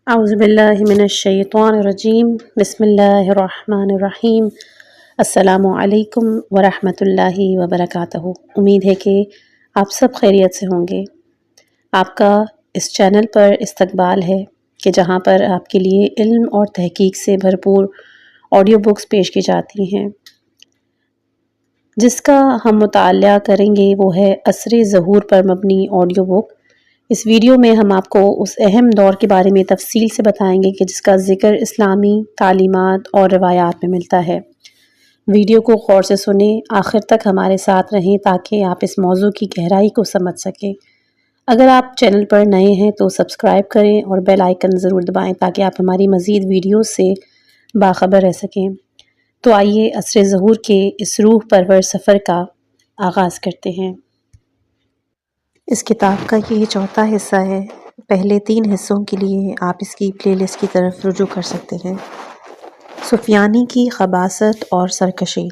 اعوذ باللہ من الشیطان الرجیم بسم اللہ الرحمن الرحیم السلام علیکم ورحمۃ اللہ وبرکاتہ۔ امید ہے کہ آپ سب خیریت سے ہوں گے۔ آپ کا اس چینل پر استقبال ہے کہ جہاں پر آپ کے لیے علم اور تحقیق سے بھرپور آڈیو بکس پیش کی جاتی ہیں۔ جس کا ہم مطالعہ کریں گے وہ ہے عصر ظہور پر مبنی آڈیو بک۔ اس ویڈیو میں ہم آپ کو اس اہم دور کے بارے میں تفصیل سے بتائیں گے کہ جس کا ذکر اسلامی تعلیمات اور روایات میں ملتا ہے۔ ویڈیو کو غور سے سنیں، آخر تک ہمارے ساتھ رہیں تاکہ آپ اس موضوع کی گہرائی کو سمجھ سکیں۔ اگر آپ چینل پر نئے ہیں تو سبسکرائب کریں اور بیل آئیکن ضرور دبائیں تاکہ آپ ہماری مزید ویڈیوز سے باخبر رہ سکیں۔ تو آئیے عصر ظہور کے اس روح پرور سفر کا آغاز کرتے ہیں۔ اس کتاب کا یہ چوتھا حصہ ہے۔ پہلے 3 حصوں کے لیے آپ اس کی پلے لسٹ کی طرف رجوع کر سکتے ہیں۔ سفیانی کی خباثت اور سرکشی۔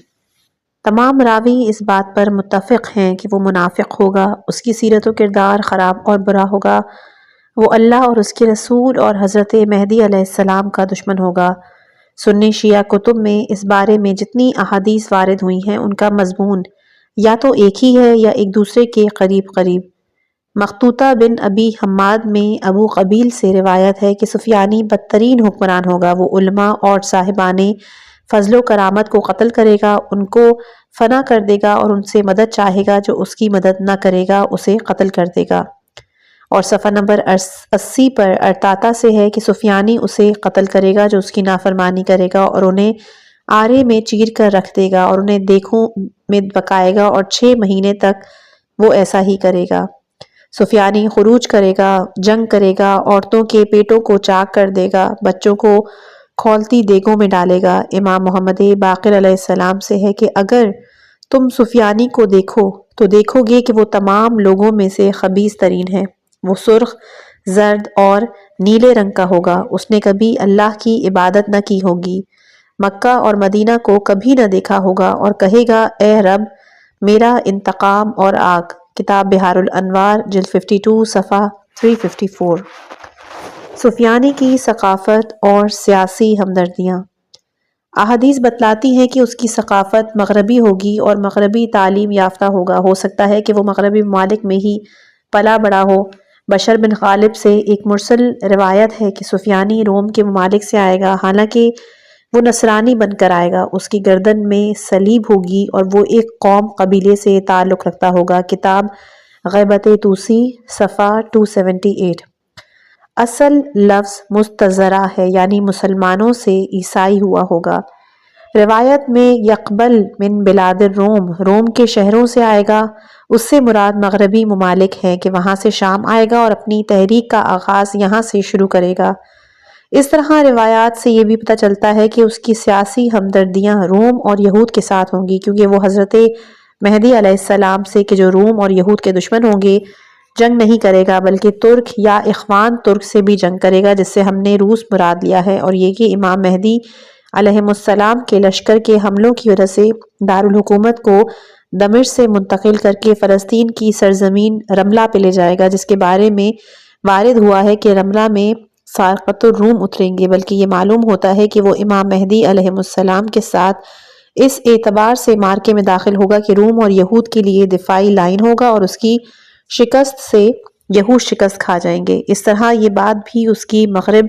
تمام راوی اس بات پر متفق ہیں کہ وہ منافق ہوگا، اس کی سیرت و کردار خراب اور برا ہوگا، وہ اللہ اور اس کے رسول اور حضرت مہدی علیہ السلام کا دشمن ہوگا۔ سنی شیعہ کتب میں اس بارے میں جتنی احادیث وارد ہوئی ہیں ان کا مضمون یا تو ایک ہی ہے یا ایک دوسرے کے قریب قریب۔ مخطوطہ بن ابی حماد میں ابو قبیل سے روایت ہے کہ سفیانی بدترین حکمران ہوگا، وہ علماء اور صاحبان فضل و کرامت کو قتل کرے گا، ان کو فنا کر دے گا اور ان سے مدد چاہے گا، جو اس کی مدد نہ کرے گا اسے قتل کر دے گا۔ اور صفحہ نمبر 80 پر ارطاطا سے ہے کہ سفیانی اسے قتل کرے گا جو اس کی نافرمانی کرے گا، اور انہیں آرے میں چیر کر رکھ دے گا اور انہیں دیکھوں میں پکائے گا، اور 6 مہینے تک وہ ایسا ہی کرے گا۔ سفیانی خروج کرے گا، جنگ کرے گا، عورتوں کے پیٹوں کو چاک کر دے گا، بچوں کو کھولتی دیگوں میں ڈالے گا۔ امام محمد باقر علیہ السلام سے ہے کہ اگر تم سفیانی کو دیکھو تو دیکھو گے کہ وہ تمام لوگوں میں سے خبیث ترین ہے۔ وہ سرخ، زرد اور نیلے رنگ کا ہوگا، اس نے کبھی اللہ کی عبادت نہ کی ہوگی، مکہ اور مدینہ کو کبھی نہ دیکھا ہوگا، اور کہے گا اے رب میرا انتقام اور آگ۔ کتاب بحار الانوار جلد 52 صفحہ 354۔ سفیانی کی ثقافت اور سیاسی ہمدردیاں۔ احادیث بتلاتی ہیں کہ اس کی ثقافت مغربی ہوگی اور مغربی تعلیم یافتہ ہوگا، ہو سکتا ہے کہ وہ مغربی ممالک میں ہی پلا بڑا ہو۔ بشر بن غالب سے ایک مرسل روایت ہے کہ سفیانی روم کے ممالک سے آئے گا، حالانکہ وہ نصرانی بن کر آئے گا، اس کی گردن میں صلیب ہوگی اور وہ ایک قوم قبیلے سے تعلق رکھتا ہوگا۔ کتاب غیبت توسی صفحہ 278۔ اصل لفظ مستزرہ ہے، یعنی مسلمانوں سے عیسائی ہوا ہوگا۔ روایت میں یقبل من بلاد الروم، روم کے شہروں سے آئے گا، اس سے مراد مغربی ممالک ہیں کہ وہاں سے شام آئے گا اور اپنی تحریک کا آغاز یہاں سے شروع کرے گا۔ اس طرح روایات سے یہ بھی پتہ چلتا ہے کہ اس کی سیاسی ہمدردیاں روم اور یہود کے ساتھ ہوں گی، کیونکہ وہ حضرت مہدی علیہ السلام سے کہ جو روم اور یہود کے دشمن ہوں گے جنگ نہیں کرے گا، بلکہ ترک یا اخوان ترک سے بھی جنگ کرے گا، جس سے ہم نے روس مراد لیا ہے، اور یہ کہ امام مہدی علیہ السلام کے لشکر کے حملوں کی وجہ سے دارالحکومت کو دمشق سے منتقل کر کے فلسطین کی سرزمین رملہ پہ لے جائے گا، جس کے بارے میں وارد ہوا ہے کہ رملہ میں سارقۃ الروم اتریں گے، بلکہ یہ معلوم ہوتا ہے کہ وہ امام مہدی علیہ السلام کے ساتھ اس اعتبار سے مارکے میں داخل ہوگا کہ روم اور یہود کے لیے دفاعی لائن ہوگا اور اس کی شکست سے یہود شکست کھا جائیں گے۔ اس طرح یہ بات بھی اس کی مغرب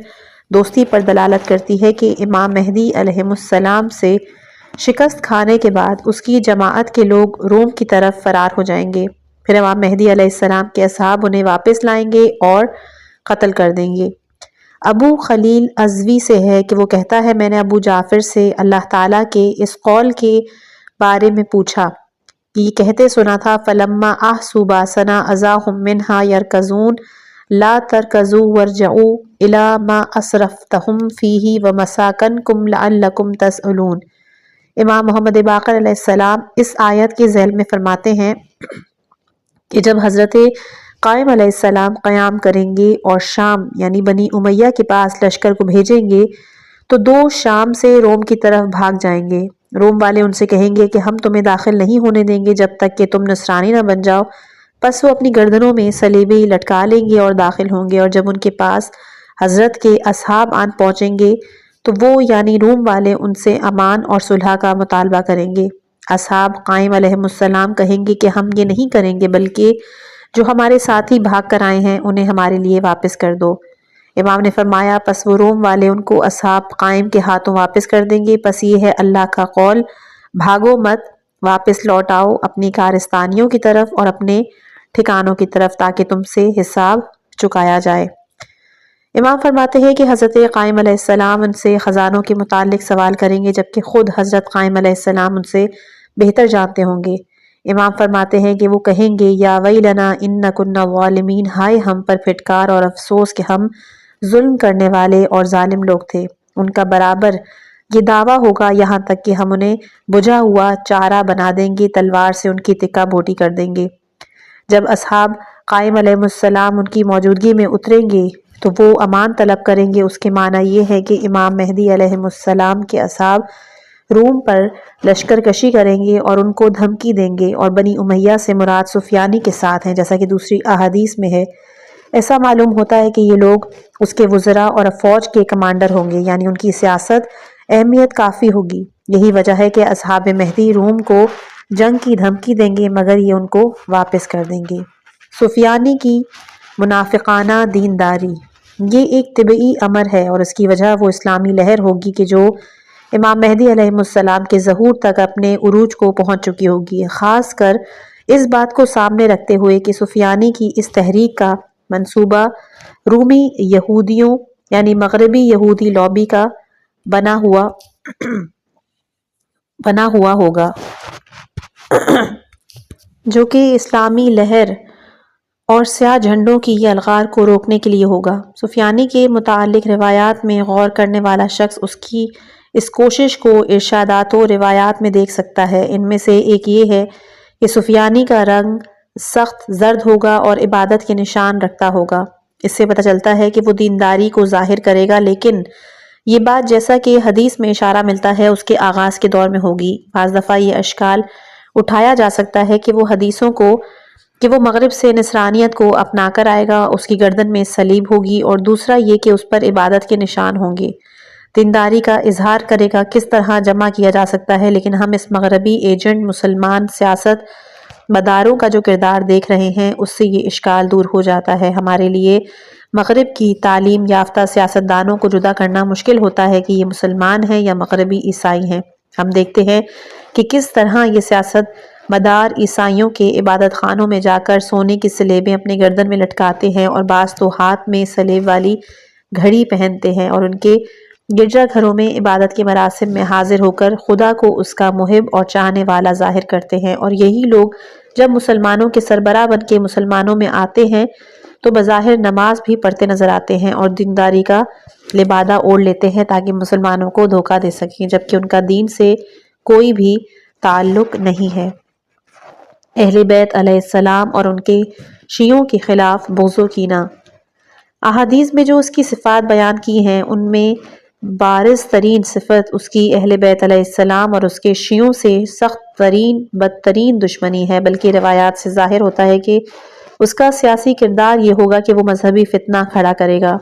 دوستی پر دلالت کرتی ہے کہ امام مہدی علیہ السلام سے شکست کھانے کے بعد اس کی جماعت کے لوگ روم کی طرف فرار ہو جائیں گے، پھر امام مہدی علیہ السلام کے اصحاب انہیں واپس لائیں گے اور قتل کر دیں گے۔ ابو خلیل ازوی سے ہے کہ وہ کہتا ہے میں نے ابو جعفر سے اللہ تعالیٰ کے اس قول کے بارے میں پوچھا، یہ کہتے سنا تھا فَلَمَّا أَحْسُوا بَأْسَنَا أَذَاهُمْ مِنْهَا يَرْكَضُونَ لَا تَرْكَضُوا وَارْجِعُوا إِلَىٰ مَا أَسْرَفْتُمْ فِيهِ وَمَسَاكِنكُمْ لَعَلَّكُمْ تَسْأَلُونَ۔ امام محمد باقر علیہ السلام اس آیت کے ذیل میں فرماتے ہیں کہ جب حضرت قائم علیہ السلام قیام کریں گے اور شام یعنی بنی امیہ کے پاس لشکر کو بھیجیں گے تو 2 شام سے روم کی طرف بھاگ جائیں گے۔ روم والے ان سے کہیں گے کہ ہم تمہیں داخل نہیں ہونے دیں گے جب تک کہ تم نصرانی نہ بن جاؤ، پس وہ اپنی گردنوں میں صلیبیں لٹکا لیں گے اور داخل ہوں گے، اور جب ان کے پاس حضرت کے اصحاب آن پہنچیں گے تو وہ یعنی روم والے ان سے امان اور صلح کا مطالبہ کریں گے۔ اصحاب قائم علیہ السلام کہیں گے کہ ہم یہ نہیں کریں گے، بلکہ جو ہمارے ساتھی بھاگ کر آئے ہیں انہیں ہمارے لیے واپس کر دو۔ امام نے فرمایا پس وہ روم والے ان کو اصحاب قائم کے ہاتھوں واپس کر دیں گے۔ پس یہ ہے اللہ کا قول، بھاگو مت، واپس لوٹ آؤ اپنی کارستانیوں کی طرف اور اپنے ٹھکانوں کی طرف، تاکہ تم سے حساب چکایا جائے۔ امام فرماتے ہیں کہ حضرت قائم علیہ السلام ان سے خزانوں کے متعلق سوال کریں گے، جبکہ خود حضرت قائم علیہ السلام ان سے بہتر جانتے ہوں گے۔ امام فرماتے ہیں کہ وہ کہیں گے یا ویلنا ان کنا ظالمین، ہائے ہم پر پھٹکار اور افسوس کہ ہم ظلم کرنے والے اور ظالم لوگ تھے۔ ان کا برابر یہ دعویٰ ہوگا یہاں تک کہ ہم انہیں بجھا ہوا چارہ بنا دیں گے، تلوار سے ان کی تکہ بوٹی کر دیں گے۔ جب اصحاب قائم علیہ السلام ان کی موجودگی میں اتریں گے تو وہ امان طلب کریں گے۔ اس کے معنی یہ ہے کہ امام مہدی علیہ السلام کے اصحاب روم پر لشکر کشی کریں گے اور ان کو دھمکی دیں گے، اور بنی امیہ سے مراد سفیانی کے ساتھ ہیں، جیسا کہ دوسری احادیث میں ہے۔ ایسا معلوم ہوتا ہے کہ یہ لوگ اس کے وزراء اور فوج کے کمانڈر ہوں گے، یعنی ان کی سیاست اہمیت کافی ہوگی۔ یہی وجہ ہے کہ اصحاب مہدی روم کو جنگ کی دھمکی دیں گے، مگر یہ ان کو واپس کر دیں گے۔ سفیانی کی منافقانہ دینداری، یہ ایک طبعی امر ہے اور اس کی وجہ وہ اسلامی لہر ہوگی کہ جو امام مہدی علیہ السلام کے ظہور تک اپنے عروج کو پہنچ چکی ہوگی، خاص کر اس بات کو سامنے رکھتے ہوئے کہ سفیانی کی اس تحریک کا منصوبہ رومی یہودیوں یعنی مغربی یہودی لابی کا بنا ہوا ہوگا، جو کہ اسلامی لہر اور سیاہ جھنڈوں کی یہ الغار کو روکنے کے لیے ہوگا۔ سفیانی کے متعلق روایات میں غور کرنے والا شخص اس کی اس کوشش کو ارشادات و روایات میں دیکھ سکتا ہے۔ ان میں سے ایک یہ ہے کہ سفیانی کا رنگ سخت زرد ہوگا اور عبادت کے نشان رکھتا ہوگا۔ اس سے پتہ چلتا ہے کہ وہ دینداری کو ظاہر کرے گا، لیکن یہ بات جیسا کہ حدیث میں اشارہ ملتا ہے اس کے آغاز کے دور میں ہوگی۔ بعض دفعہ یہ اشکال اٹھایا جا سکتا ہے کہ وہ حدیثوں کو کہ وہ مغرب سے نصرانیت کو اپنا کر آئے گا، اس کی گردن میں صلیب ہوگی، اور دوسرا یہ کہ اس پر عبادت کے نشان ہوں گے۔ دینداری کا اظہار کرے گا، کس طرح جمع کیا جا سکتا ہے، لیکن ہم اس مغربی ایجنٹ مسلمان سیاست مداروں کا جو کردار دیکھ رہے ہیں اس سے یہ اشکال دور ہو جاتا ہے۔ ہمارے لیے مغرب کی تعلیم یافتہ سیاستدانوں کو جدا کرنا مشکل ہوتا ہے کہ یہ مسلمان ہیں یا مغربی عیسائی ہیں۔ ہم دیکھتے ہیں کہ کس طرح یہ سیاست مدار عیسائیوں کے عبادت خانوں میں جا کر سونے کی سلیبیں اپنے گردن میں لٹکاتے ہیں، اور بعض تو ہاتھ میں سلیب والی گھڑی پہنتے ہیں، اور ان کے گرجا گھروں میں عبادت کے مراسم میں حاضر ہو کر خدا کو اس کا محب اور چاہنے والا ظاہر کرتے ہیں۔ اور یہی لوگ جب مسلمانوں کے سربراہ بن کے مسلمانوں میں آتے ہیں تو بظاہر نماز بھی پڑھتے نظر آتے ہیں اور دینداری کا لبادہ اوڑھ لیتے ہیں تاکہ مسلمانوں کو دھوکہ دے سکیں، جبکہ ان کا دین سے کوئی بھی تعلق نہیں ہے۔ اہل بیت علیہ السلام اور ان کے شیعوں کے خلاف بغض و کینہ۔ احادیث میں جو اس کی صفات بیان کی ہیں ان میں بارز ترین صفت اس کی اہل بیت علیہ السلام اور اس کے شیعوں سے سخت ترین بدترین دشمنی ہے، بلکہ روایات سے ظاہر ہوتا ہے کہ اس کا سیاسی کردار یہ ہوگا کہ وہ مذہبی فتنہ کھڑا کرے گا،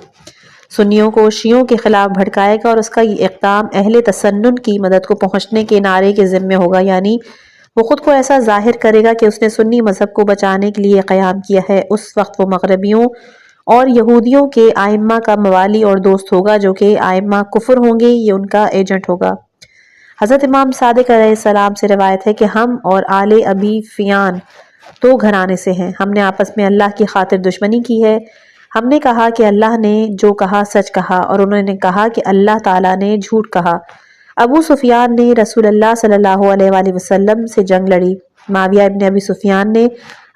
سنیوں کو شیعوں کے خلاف بھڑکائے گا، اور اس کا یہ اقدام اہل تسنن کی مدد کو پہنچنے کے نعرے کے ذمہ ہوگا، یعنی وہ خود کو ایسا ظاہر کرے گا کہ اس نے سنی مذہب کو بچانے کے لیے قیام کیا ہے۔ اس وقت وہ مغربیوں اور یہودیوں کے ائمہ کا موالی اور دوست ہوگا، جو کہ ائمہ کفر ہوں گے، یہ ان کا ایجنٹ ہوگا۔ حضرت امام صادق علیہ السلام سے روایت ہے کہ ہم اور آل ابی فیان دو گھرانے سے ہیں، ہم نے آپس میں اللہ کی خاطر دشمنی کی ہے۔ ہم نے کہا کہ اللہ نے جو کہا سچ کہا، اور انہوں نے کہا کہ اللہ تعالیٰ نے جھوٹ کہا۔ ابو سفیان نے رسول اللہ صلی اللہ علیہ وآلہ وسلم سے جنگ لڑی، معاویہ ابن ابی سفیان نے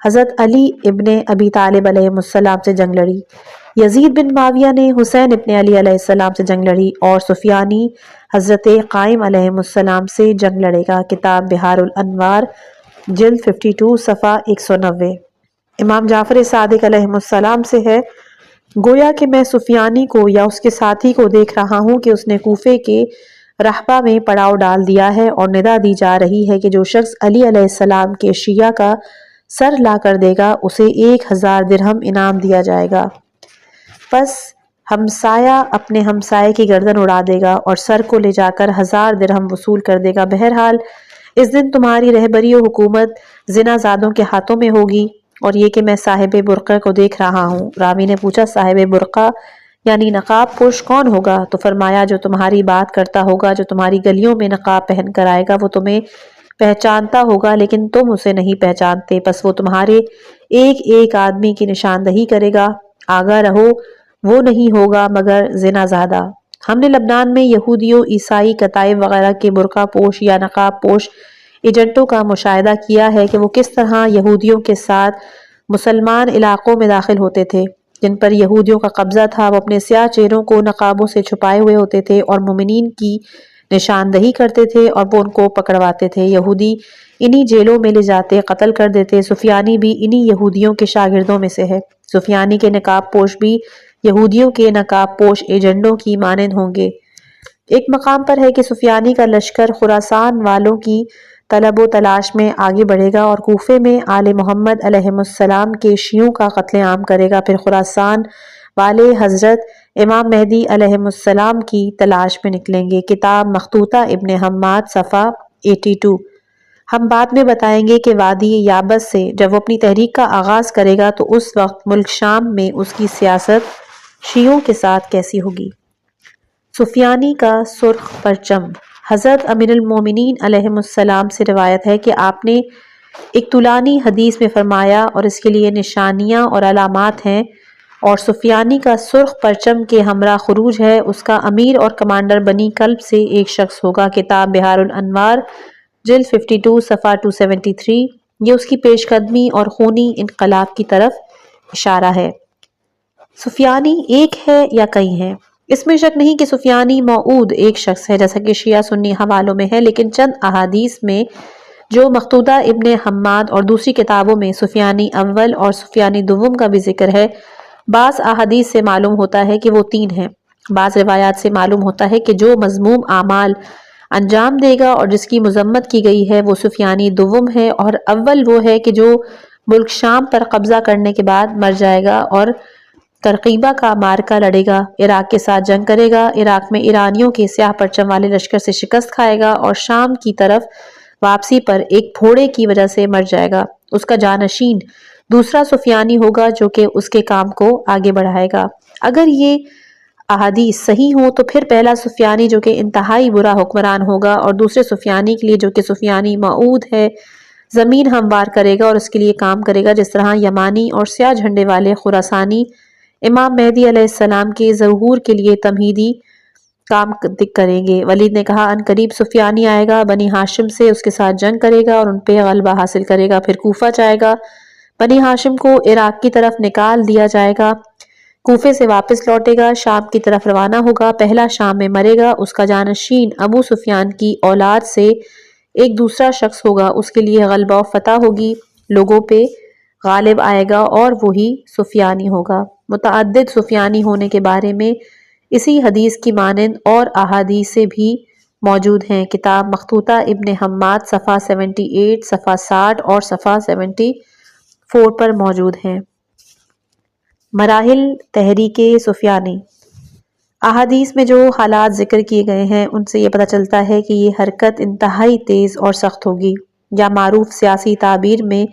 حضرت علی ابن ابی طالب علیہ السلام سے جنگ لڑی، یزید بن معاویہ نے حسین ابن علی علیہ السلام سے جنگ لڑی، اور سفیانی حضرت قائم علیہ السلام سے جنگ لڑے گا۔ کتاب بحار الانوار جلد 52 صفحہ 190۔ امام جعفر صادق علیہ السلام سے ہے، گویا کہ میں سفیانی کو یا اس کے ساتھی کو دیکھ رہا ہوں کہ اس نے کوفے کے رحبہ میں پڑاؤ ڈال دیا ہے، اور ندا دی جا رہی ہے کہ جو شخص علی علیہ السلام کے شیعہ کا سر لا کر دے گا اسے 1000 درہم انعام دیا جائے گا۔ پس ہمسایہ اپنے ہمسائے کی گردن اڑا دے گا اور سر کو لے جا کر 1000 درہم وصول کر دے گا۔ بہرحال اس دن تمہاری رہبری و حکومت زنا زادوں کے ہاتھوں میں ہوگی، اور یہ کہ میں صاحب برقع کو دیکھ رہا ہوں۔ راوی نے پوچھا صاحب برقع یعنی نقاب پوش کون ہوگا؟ تو فرمایا جو تمہاری بات کرتا ہوگا، جو تمہاری گلیوں میں نقاب پہن کر آئے گا، وہ تمہیں پہچانتا ہوگا لیکن تم اسے نہیں پہچانتے، پس وہ تمہارے ایک ایک آدمی کی نشاندہی کرے گا۔ آگاہ رہو، وہ نہیں ہوگا مگر زنا زادہ۔ ہم نے لبنان میں یہودیوں، عیسائی، کتائب وغیرہ کے برقع پوش یا نقاب پوش ایجنٹوں کا مشاہدہ کیا ہے کہ وہ کس طرح یہودیوں کے ساتھ مسلمان علاقوں میں داخل ہوتے تھے جن پر یہودیوں کا قبضہ تھا۔ وہ اپنے سیاہ چہروں کو نقابوں سے چھپائے ہوئے ہوتے تھے اور مومنین کی نشاندہی کرتے تھے اور وہ ان کو پکڑواتے تھے۔ یہودی انہی جیلوں میں لے جاتے، قتل کر دیتے۔ سفیانی بھی انہی یہودیوں کے شاگردوں میں سے ہے۔ سفیانی کے نقاب پوش بھی یہودیوں کے نقاب پوش ایجنٹوں کی مانند ہوں گے۔ ایک مقام پر ہے کہ سفیانی کا لشکر خراسان والوں کی طلب و تلاش میں آگے بڑھے گا اور کوفے میں آل محمد علیہ السلام کے شیعوں کا قتل عام کرے گا۔ پھر خراسان والے حضرت امام مہدی علیہ السلام کی تلاش میں نکلیں گے۔ کتاب مخطوطہ ابن حماد صفحہ 82۔ ہم بعد میں بتائیں گے کہ وادی یابس سے جب وہ اپنی تحریک کا آغاز کرے گا تو اس وقت ملک شام میں اس کی سیاست شیعوں کے ساتھ کیسی ہوگی۔ سفیانی کا سرخ پرچم۔ حضرت امیر المومنین علیہ السلام سے روایت ہے کہ آپ نے ایک طولانی حدیث میں فرمایا اور اس کے لیے نشانیاں اور علامات ہیں، اور سفیانی کا سرخ پرچم کے ہمراہ خروج ہے، اس کا امیر اور کمانڈر بنی کلب سے ایک شخص ہوگا۔ کتاب بحار الانوار جلد 52 صفحہ 273۔ یہ اس کی پیش قدمی اور خونی انقلاب کی طرف اشارہ ہے۔ سفیانی ایک ہے یا کئی ہیں؟ اس میں شک نہیں کہ سفیانی موعود ایک شخص ہے جیسا کہ شیعہ سنی حوالوں میں ہے، لیکن چند احادیث میں جو مخطوطہ ابن حماد اور دوسری کتابوں میں سفیانی اول اور سفیانی دوم کا بھی ذکر ہے۔ بعض احادیث سے معلوم ہوتا ہے کہ وہ 3 ہیں۔ بعض روایات سے معلوم ہوتا ہے کہ جو مذموم اعمال انجام دے گا اور جس کی مذمت کی گئی ہے وہ سفیانی دوم ہے، اور اول وہ ہے کہ جو ملک شام پر قبضہ کرنے کے بعد مر جائے گا اور ترقیبہ کا معرکہ لڑے گا، عراق کے ساتھ جنگ کرے گا، عراق میں ایرانیوں کے سیاہ پرچم والے لشکر سے شکست کھائے گا اور شام کی طرف واپسی پر ایک پھوڑے کی وجہ سے مر جائے گا۔ اس کا جانشین دوسرا سفیانی ہوگا جو کہ اس کے کام کو آگے بڑھائے گا۔ اگر یہ احادیث صحیح ہوں تو پھر پہلا سفیانی جو کہ انتہائی برا حکمران ہوگا اور دوسرے سفیانی کے لیے جو کہ سفیانی موعود ہے زمین ہموار کرے گا اور اس کے لیے کام کرے گا، جس طرح یمانی اور سیاہ جھنڈے والے خراسانی امام مہدی علیہ السلام کے ظہور کے لیے تمہیدی کام کریں گے۔ ولید نے کہا ان قریب سفیانی آئے گا، بنی ہاشم سے اس کے ساتھ جنگ کرے گا اور ان پہ غلبہ حاصل کرے گا، پھر کوفہ جائے گا، بنی ہاشم کو عراق کی طرف نکال دیا جائے گا، کوفے سے واپس لوٹے گا، شام کی طرف روانہ ہوگا، پہلا شام میں مرے گا، اس کا جانشین ابو سفیان کی اولاد سے ایک دوسرا شخص ہوگا، اس کے لیے غلبہ و فتح ہوگی، لوگوں پہ غالب آئے گا اور وہی سفیانی ہوگا۔ متعدد سفیانی ہونے کے بارے میں اسی حدیث کی مانند اور احادیث بھی موجود ہیں۔ کتاب مخطوطہ ابن حماد صفحہ 78 صفحہ 60 اور صفحہ 74 پر موجود ہیں۔ مراحل تحریک سفیانی۔ احادیث میں جو حالات ذکر کیے گئے ہیں ان سے یہ پتہ چلتا ہے کہ یہ حرکت انتہائی تیز اور سخت ہوگی، یا معروف سیاسی تعبیر میں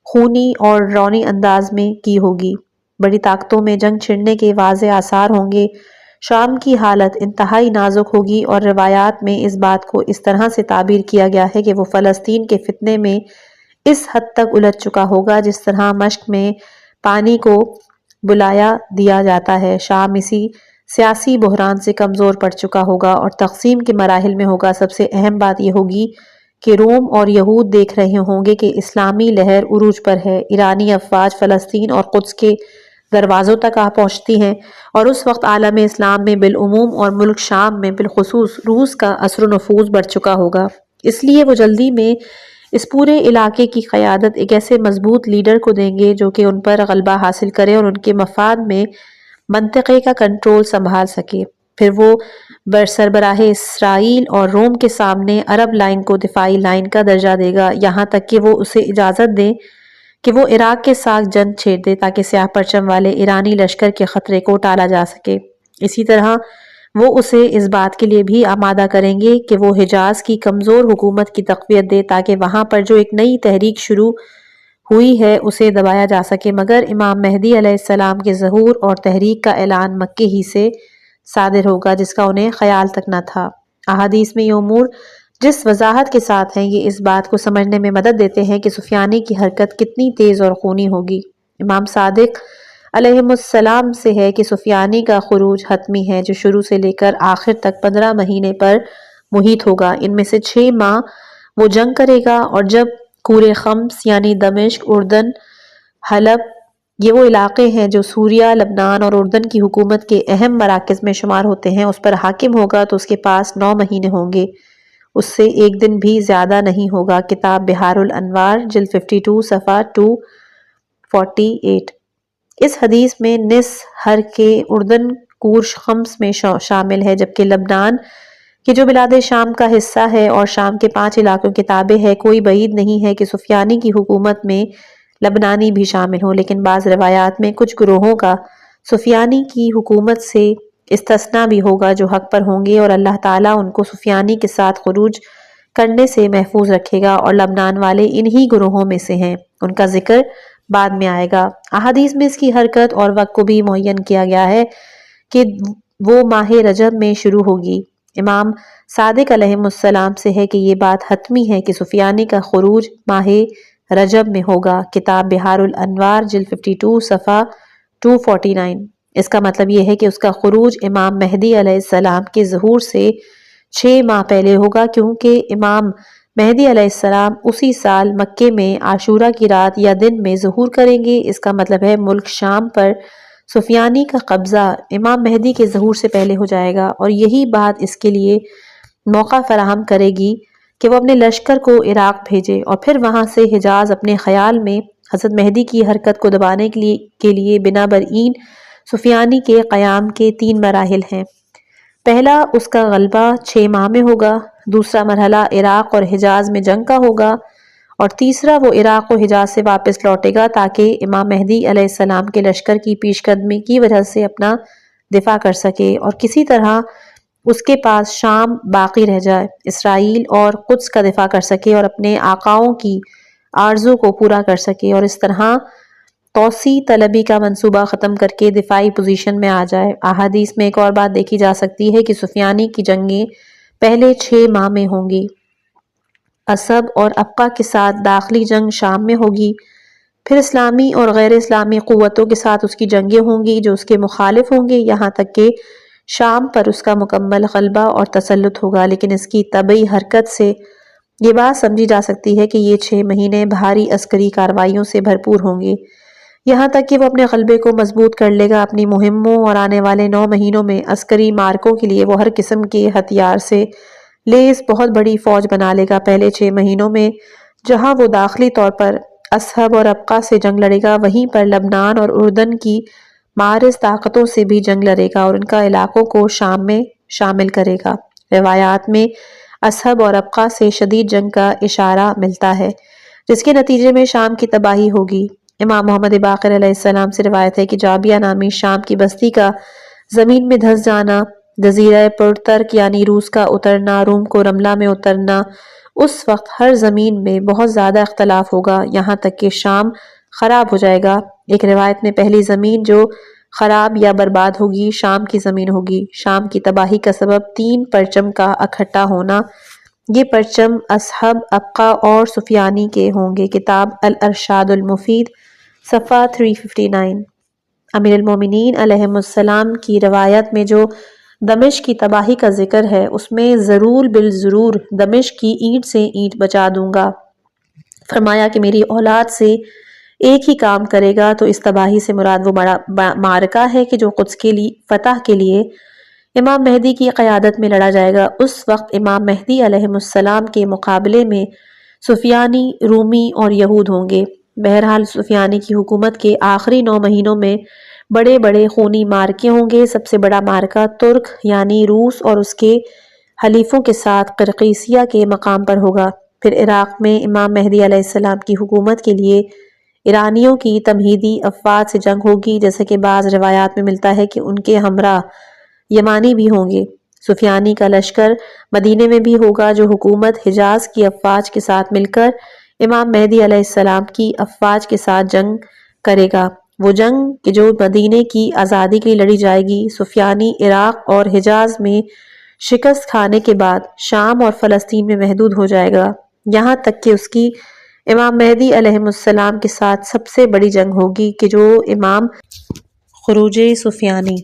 خونی اور رونی انداز میں کی ہوگی۔ بڑی طاقتوں میں جنگ چھڑنے کے واضح آثار ہوں گے۔ شام کی حالت انتہائی نازک ہوگی اور روایات میں اس بات کو اس طرح سے تعبیر کیا گیا ہے کہ وہ فلسطین کے فتنے میں اس حد تک الجھ چکا ہوگا جس طرح مشق میں پانی کو بلایا دیا جاتا ہے۔ شام اسی سیاسی بحران سے کمزور پڑ چکا ہوگا اور تقسیم کے مراحل میں ہوگا۔ سب سے اہم بات یہ ہوگی کہ روم اور یہود دیکھ رہے ہوں گے کہ اسلامی لہر عروج پر ہے، ایرانی افواج فلسطین اور قدس کے دروازوں تک آ پہنچتی ہیں، اور اس وقت عالم اسلام میں بالعموم اور ملک شام میں بالخصوص روس کا اثر و نفوذ بڑھ چکا ہوگا۔ اس لیے وہ جلدی میں اس پورے علاقے کی قیادت ایک ایسے مضبوط لیڈر کو دیں گے جو کہ ان پر غلبہ حاصل کرے اور ان کے مفاد میں منطقے کا کنٹرول سنبھال سکے۔ پھر وہ سربراہ اسرائیل اور روم کے سامنے عرب لائن کو دفاعی لائن کا درجہ دے گا، یہاں تک کہ وہ اسے اجازت دیں کہ وہ عراق کے ساتھ جنگ چھیڑ دے تاکہ سیاہ پرچم والے ایرانی لشکر کے خطرے کو ٹالا جا سکے۔ اسی طرح وہ اسے اس بات کے لیے بھی آمادہ کریں گے کہ وہ حجاز کی کمزور حکومت کی تقویت دے تاکہ وہاں پر جو ایک نئی تحریک شروع ہوئی ہے اسے دبایا جا سکے، مگر امام مہدی علیہ السلام کے ظہور اور تحریک کا اعلان مکے ہی سے صادر ہوگا، جس کا انہیں خیال تک نہ تھا۔ احادیث میں یہ امور جس وضاحت کے ساتھ ہیں، یہ اس بات کو سمجھنے میں مدد دیتے ہیں کہ سفیانی کی حرکت کتنی تیز اور خونی ہوگی۔ امام صادق علیہ السلام سے ہے کہ سفیانی کا خروج حتمی ہے، جو شروع سے لے کر آخر تک 15 مہینے پر محیط ہوگا۔ ان میں سے 6 ماہ وہ جنگ کرے گا، اور جب کورِ خمس یعنی دمشق، اردن، حلب، یہ وہ علاقے ہیں جو سوریہ، لبنان اور اردن کی حکومت کے اہم مراکز میں شمار ہوتے ہیں، اس پر حاکم ہوگا تو اس کے پاس 9 مہینے ہوں گے، اس سے ایک دن بھی زیادہ نہیں ہوگا۔ کتاب بحار الانوار جلد 52 صفحہ 248۔ اس حدیث میں نص ہر کے اردن کور خمس میں شامل ہے، جبکہ لبنان کہ جو بلاد شام کا حصہ ہے اور شام کے 5 علاقوں کے تابع ہے، کوئی بعید نہیں ہے کہ سفیانی کی حکومت میں لبنانی بھی شامل ہوں، لیکن بعض روایات میں کچھ گروہوں کا سفیانی کی حکومت سے استثناء بھی ہوگا جو حق پر ہوں گے، اور اللہ تعالیٰ ان کو سفیانی کے ساتھ خروج کرنے سے محفوظ رکھے گا، اور لبنان والے انہی گروہوں میں سے ہیں، ان کا ذکر بعد میں آئے گا۔ احادیث میں اس کی حرکت اور وقت کو بھی معین کیا گیا ہے کہ وہ ماہ رجب میں شروع ہوگی۔ امام صادق علیہ السلام سے ہے کہ یہ بات حتمی ہے کہ سفیانی کا خروج ماہ رجب میں ہوگا۔ کتاب بحار الانوار جلد 52 صفحہ 249۔ اس کا مطلب یہ ہے کہ اس کا خروج امام مہدی علیہ السلام کے ظہور سے 6 ماہ پہلے ہوگا، کیونکہ امام مہدی علیہ السلام اسی سال مکے میں عاشورہ کی رات یا دن میں ظہور کریں گے۔ اس کا مطلب ہے ملک شام پر سفیانی کا قبضہ امام مہدی کے ظہور سے پہلے ہو جائے گا، اور یہی بات اس کے لیے موقع فراہم کرے گی کہ وہ اپنے لشکر کو عراق بھیجے، اور پھر وہاں سے حجاز اپنے خیال میں حضرت مہدی کی حرکت کو دبانے کے لیے بنابراین سفیانی کے قیام کے 3 مراحل ہیں۔ پہلا اس کا غلبہ 6 ماہ میں ہوگا، دوسرا مرحلہ عراق اور حجاز میں جنگ کا ہوگا، اور تیسرا وہ عراق و حجاز سے واپس لوٹے گا تاکہ امام مہدی علیہ السلام کے لشکر کی پیش قدمی کی وجہ سے اپنا دفاع کر سکے، اور کسی طرح اس کے پاس شام باقی رہ جائے، اسرائیل اور قدس کا دفاع کر سکے اور اپنے آقاؤں کی آرزو کو پورا کر سکے، اور اس طرح توسیع طلبی کا منصوبہ ختم کر کے دفاعی پوزیشن میں آ جائے۔ احادیث میں ایک اور بات دیکھی جا سکتی ہے کہ سفیانی کی جنگیں پہلے 6 ماہ میں ہوں گی۔ اسب اور ابقا کے ساتھ داخلی جنگ شام میں ہوگی، پھر اسلامی اور غیر اسلامی قوتوں کے ساتھ اس کی جنگیں ہوں گی جو اس کے مخالف ہوں گے، یہاں تک کہ شام پر اس کا مکمل غلبہ اور تسلط ہوگا۔ لیکن اس کی طبعی حرکت سے یہ بات سمجھی جا سکتی ہے کہ یہ 6 مہینے بھاری عسکری کارروائیوں سے بھرپور ہوں گے، یہاں تک کہ وہ اپنے غلبے کو مضبوط کر لے گا اپنی مہموں، اور آنے والے 9 مہینوں میں عسکری مارکوں کے لیے وہ ہر قسم کے ہتھیار سے لیس بہت بڑی فوج بنا لے گا۔ پہلے 6 مہینوں میں جہاں وہ داخلی طور پر اصحب اور ابقا سے جنگ لڑے گا، وہیں پر لبنان اور اردن کی معارض طاقتوں سے بھی جنگ لڑے گا اور ان کا علاقوں کو شام میں شامل کرے گا۔ روایات میں اصحب اور ابقا سے شدید جنگ کا اشارہ ملتا ہے، جس کے نتیجے میں شام کی تباہی ہوگی۔ امام محمد باقر علیہ السلام سے روایت ہے کہ جابیہ نامی شام کی بستی کا زمین میں دھس جانا، جزیرہ پرترک یعنی روس کا اترنا، روم کو رملہ میں اترنا، اس وقت ہر زمین میں بہت زیادہ اختلاف ہوگا، یہاں تک کہ شام خراب ہو جائے گا۔ ایک روایت میں پہلی زمین جو خراب یا برباد ہوگی شام کی زمین ہوگی۔ شام کی تباہی کا سبب 3 پرچم کا اکٹھا ہونا، یہ پرچم اصحاب، ابقا اور سفیانی کے ہوں گے۔ کتاب الارشاد المفید صفحہ 359۔ امیر المومنین علیہ السلام کی روایت میں جو دمشق کی تباہی کا ذکر ہے، اس میں ضرور بالضرور دمشق کی اینٹ سے اینٹ بچا دوں گا، فرمایا کہ میری اولاد سے ایک ہی کام کرے گا تو اس تباہی سے مراد وہ معرکہ ہے کہ جو قدس کے لیے فتح کے لیے امام مہدی کی قیادت میں لڑا جائے گا۔ اس وقت امام مہدی علیہ السلام کے مقابلے میں سفیانی، رومی اور یہود ہوں گے۔ بہرحال سفیانی کی حکومت کے آخری 9 مہینوں میں بڑے بڑے خونی مارکے ہوں گے۔ سب سے بڑا مارکہ ترک یعنی روس اور اس کے حلیفوں کے ساتھ قرقیسیہ کے مقام پر ہوگا۔ پھر عراق میں امام مہدی علیہ السلام کی حکومت کے لیے ایرانیوں کی تمہیدی افواج سے جنگ ہوگی، جیسے کہ بعض روایات میں ملتا ہے کہ ان کے ہمراہ یمانی بھی ہوں گے۔ سفیانی کا لشکر مدینے میں بھی ہوگا، جو حکومت حجاز کی افواج کے ساتھ مل کر امام مہدی علیہ السلام کی افواج کے ساتھ جنگ کرے گا۔ وہ جنگ کہ جو مدینے کی آزادی کے لیے لڑی جائے گی۔ سفیانی عراق اور حجاز میں شکست کھانے کے بعد شام اور فلسطین میں محدود ہو جائے گا، یہاں تک کہ اس کی امام مہدی علیہ السلام کے ساتھ سب سے بڑی جنگ ہوگی کہ جو امام خروج سفیانی۔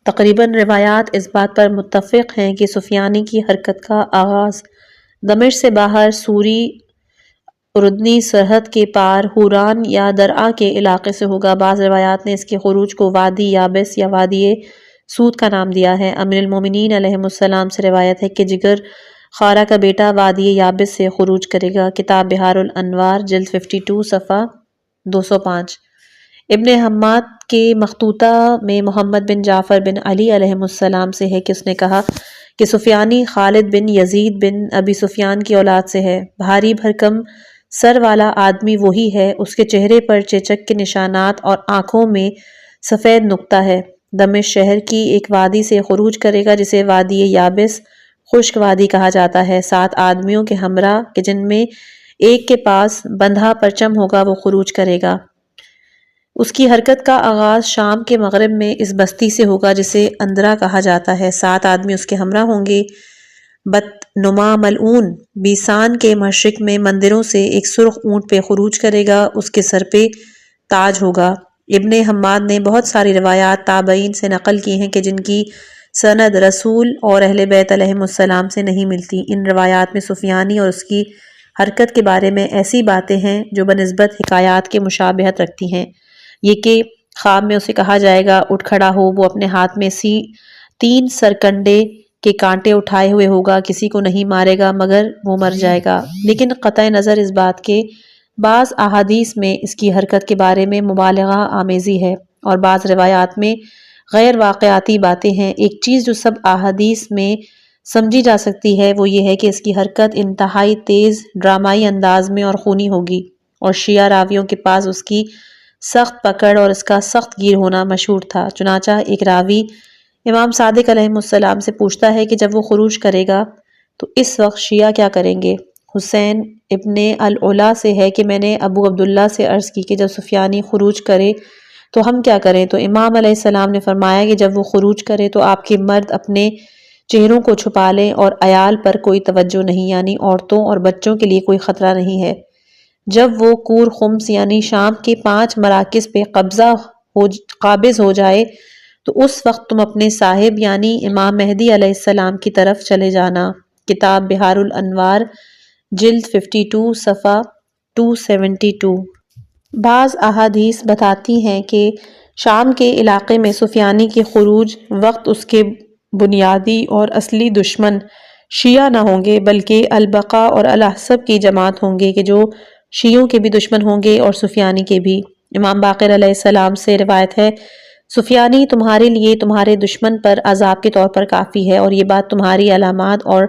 تقریباً روایات اس بات پر متفق ہیں کہ سفیانی کی حرکت کا آغاز دمشق سے باہر سوری اردنی سرحد کے پار حوران یا درعا کے علاقے سے ہوگا۔ بعض روایات نے اس کے خروج کو وادی یابس یا وادی سود کا نام دیا ہے۔ امیر المومنین علیہ السلام سے روایت ہے کہ جگر خارا کا بیٹا وادی یابس سے خروج کرے گا۔ کتاب بحار الانوار جلد 52 صفحہ 205۔ ابن حماد کے مخطوطہ میں محمد بن جعفر بن علی علیہ السلام سے ہے کہ اس نے کہا کہ سفیانی خالد بن یزید بن ابی سفیان کی اولاد سے ہے۔ بھاری بھرکم سر والا آدمی وہی ہے، اس کے چہرے پر چیچک کے نشانات اور آنکھوں میں سفید نقطہ ہے۔ دمشق شہر کی ایک وادی سے خروج کرے گا جسے وادی یابس خشک وادی کہا جاتا ہے۔ 7 آدمیوں کے ہمراہ کہ جن میں ایک کے پاس بندھا پرچم ہوگا وہ خروج کرے گا۔ اس کی حرکت کا آغاز شام کے مغرب میں اس بستی سے ہوگا جسے اندرا کہا جاتا ہے۔ 7 آدمی اس کے ہمراہ ہوں گے۔ بدنما ملعون بیسان کے مشرق میں مندروں سے ایک سرخ اونٹ پہ خروج کرے گا، اس کے سر پہ تاج ہوگا۔ ابن حماد نے بہت ساری روایات تابعین سے نقل کی ہیں کہ جن کی سند رسول اور اہل بیت علیہم السلام سے نہیں ملتی۔ ان روایات میں سفیانی اور اس کی حرکت کے بارے میں ایسی باتیں ہیں جو بنسبت حکایات کے مشابہت رکھتی ہیں۔ یہ کہ خواب میں اسے کہا جائے گا اٹھ کھڑا ہو، وہ اپنے ہاتھ میں 3 سرکنڈے کے کانٹے اٹھائے ہوئے ہوگا، کسی کو نہیں مارے گا مگر وہ مر جائے گا۔ لیکن قطع نظر اس بات کے بعض احادیث میں اس کی حرکت کے بارے میں مبالغہ آمیزی ہے اور بعض روایات میں غیر واقعاتی باتیں ہیں۔ ایک چیز جو سب احادیث میں سمجھی جا سکتی ہے وہ یہ ہے کہ اس کی حرکت انتہائی تیز ڈرامائی انداز میں اور خونی ہوگی، اور شیعہ راویوں کے پاس اس کی سخت پکڑ اور اس کا سخت گیر ہونا مشہور تھا۔ چنانچہ ایک راوی امام صادق علیہ السلام سے پوچھتا ہے کہ جب وہ خروج کرے گا تو اس وقت شیعہ کیا کریں گے؟ حسین ابن العلا سے ہے کہ میں نے ابو عبداللہ سے عرض کی کہ جب سفیانی خروج کرے تو ہم کیا کریں؟ تو امام علیہ السلام نے فرمایا کہ جب وہ خروج کرے تو آپ کے مرد اپنے چہروں کو چھپا لیں اور عیال پر کوئی توجہ نہیں، یعنی عورتوں اور بچوں کے لیے کوئی خطرہ نہیں ہے۔ جب وہ کور خمس یعنی شام کے 5 مراکز پہ قابض ہو جائے تو اس وقت تم اپنے صاحب یعنی امام مہدی علیہ السلام کی طرف چلے جانا۔ کتاب بحار الانوار جلد 52 صفحہ 272۔ بعض احادیث بتاتی ہیں کہ شام کے علاقے میں سفیانی کے خروج وقت اس کے بنیادی اور اصلی دشمن شیعہ نہ ہوں گے بلکہ البقاء اور الاحزاب کی جماعت ہوں گے کہ جو شیعوں کے بھی دشمن ہوں گے اور سفیانی کے بھی۔ امام باقر علیہ السلام سے روایت ہے سفیانی تمہارے لیے تمہارے دشمن پر عذاب کے طور پر کافی ہے، اور یہ بات تمہاری علامات اور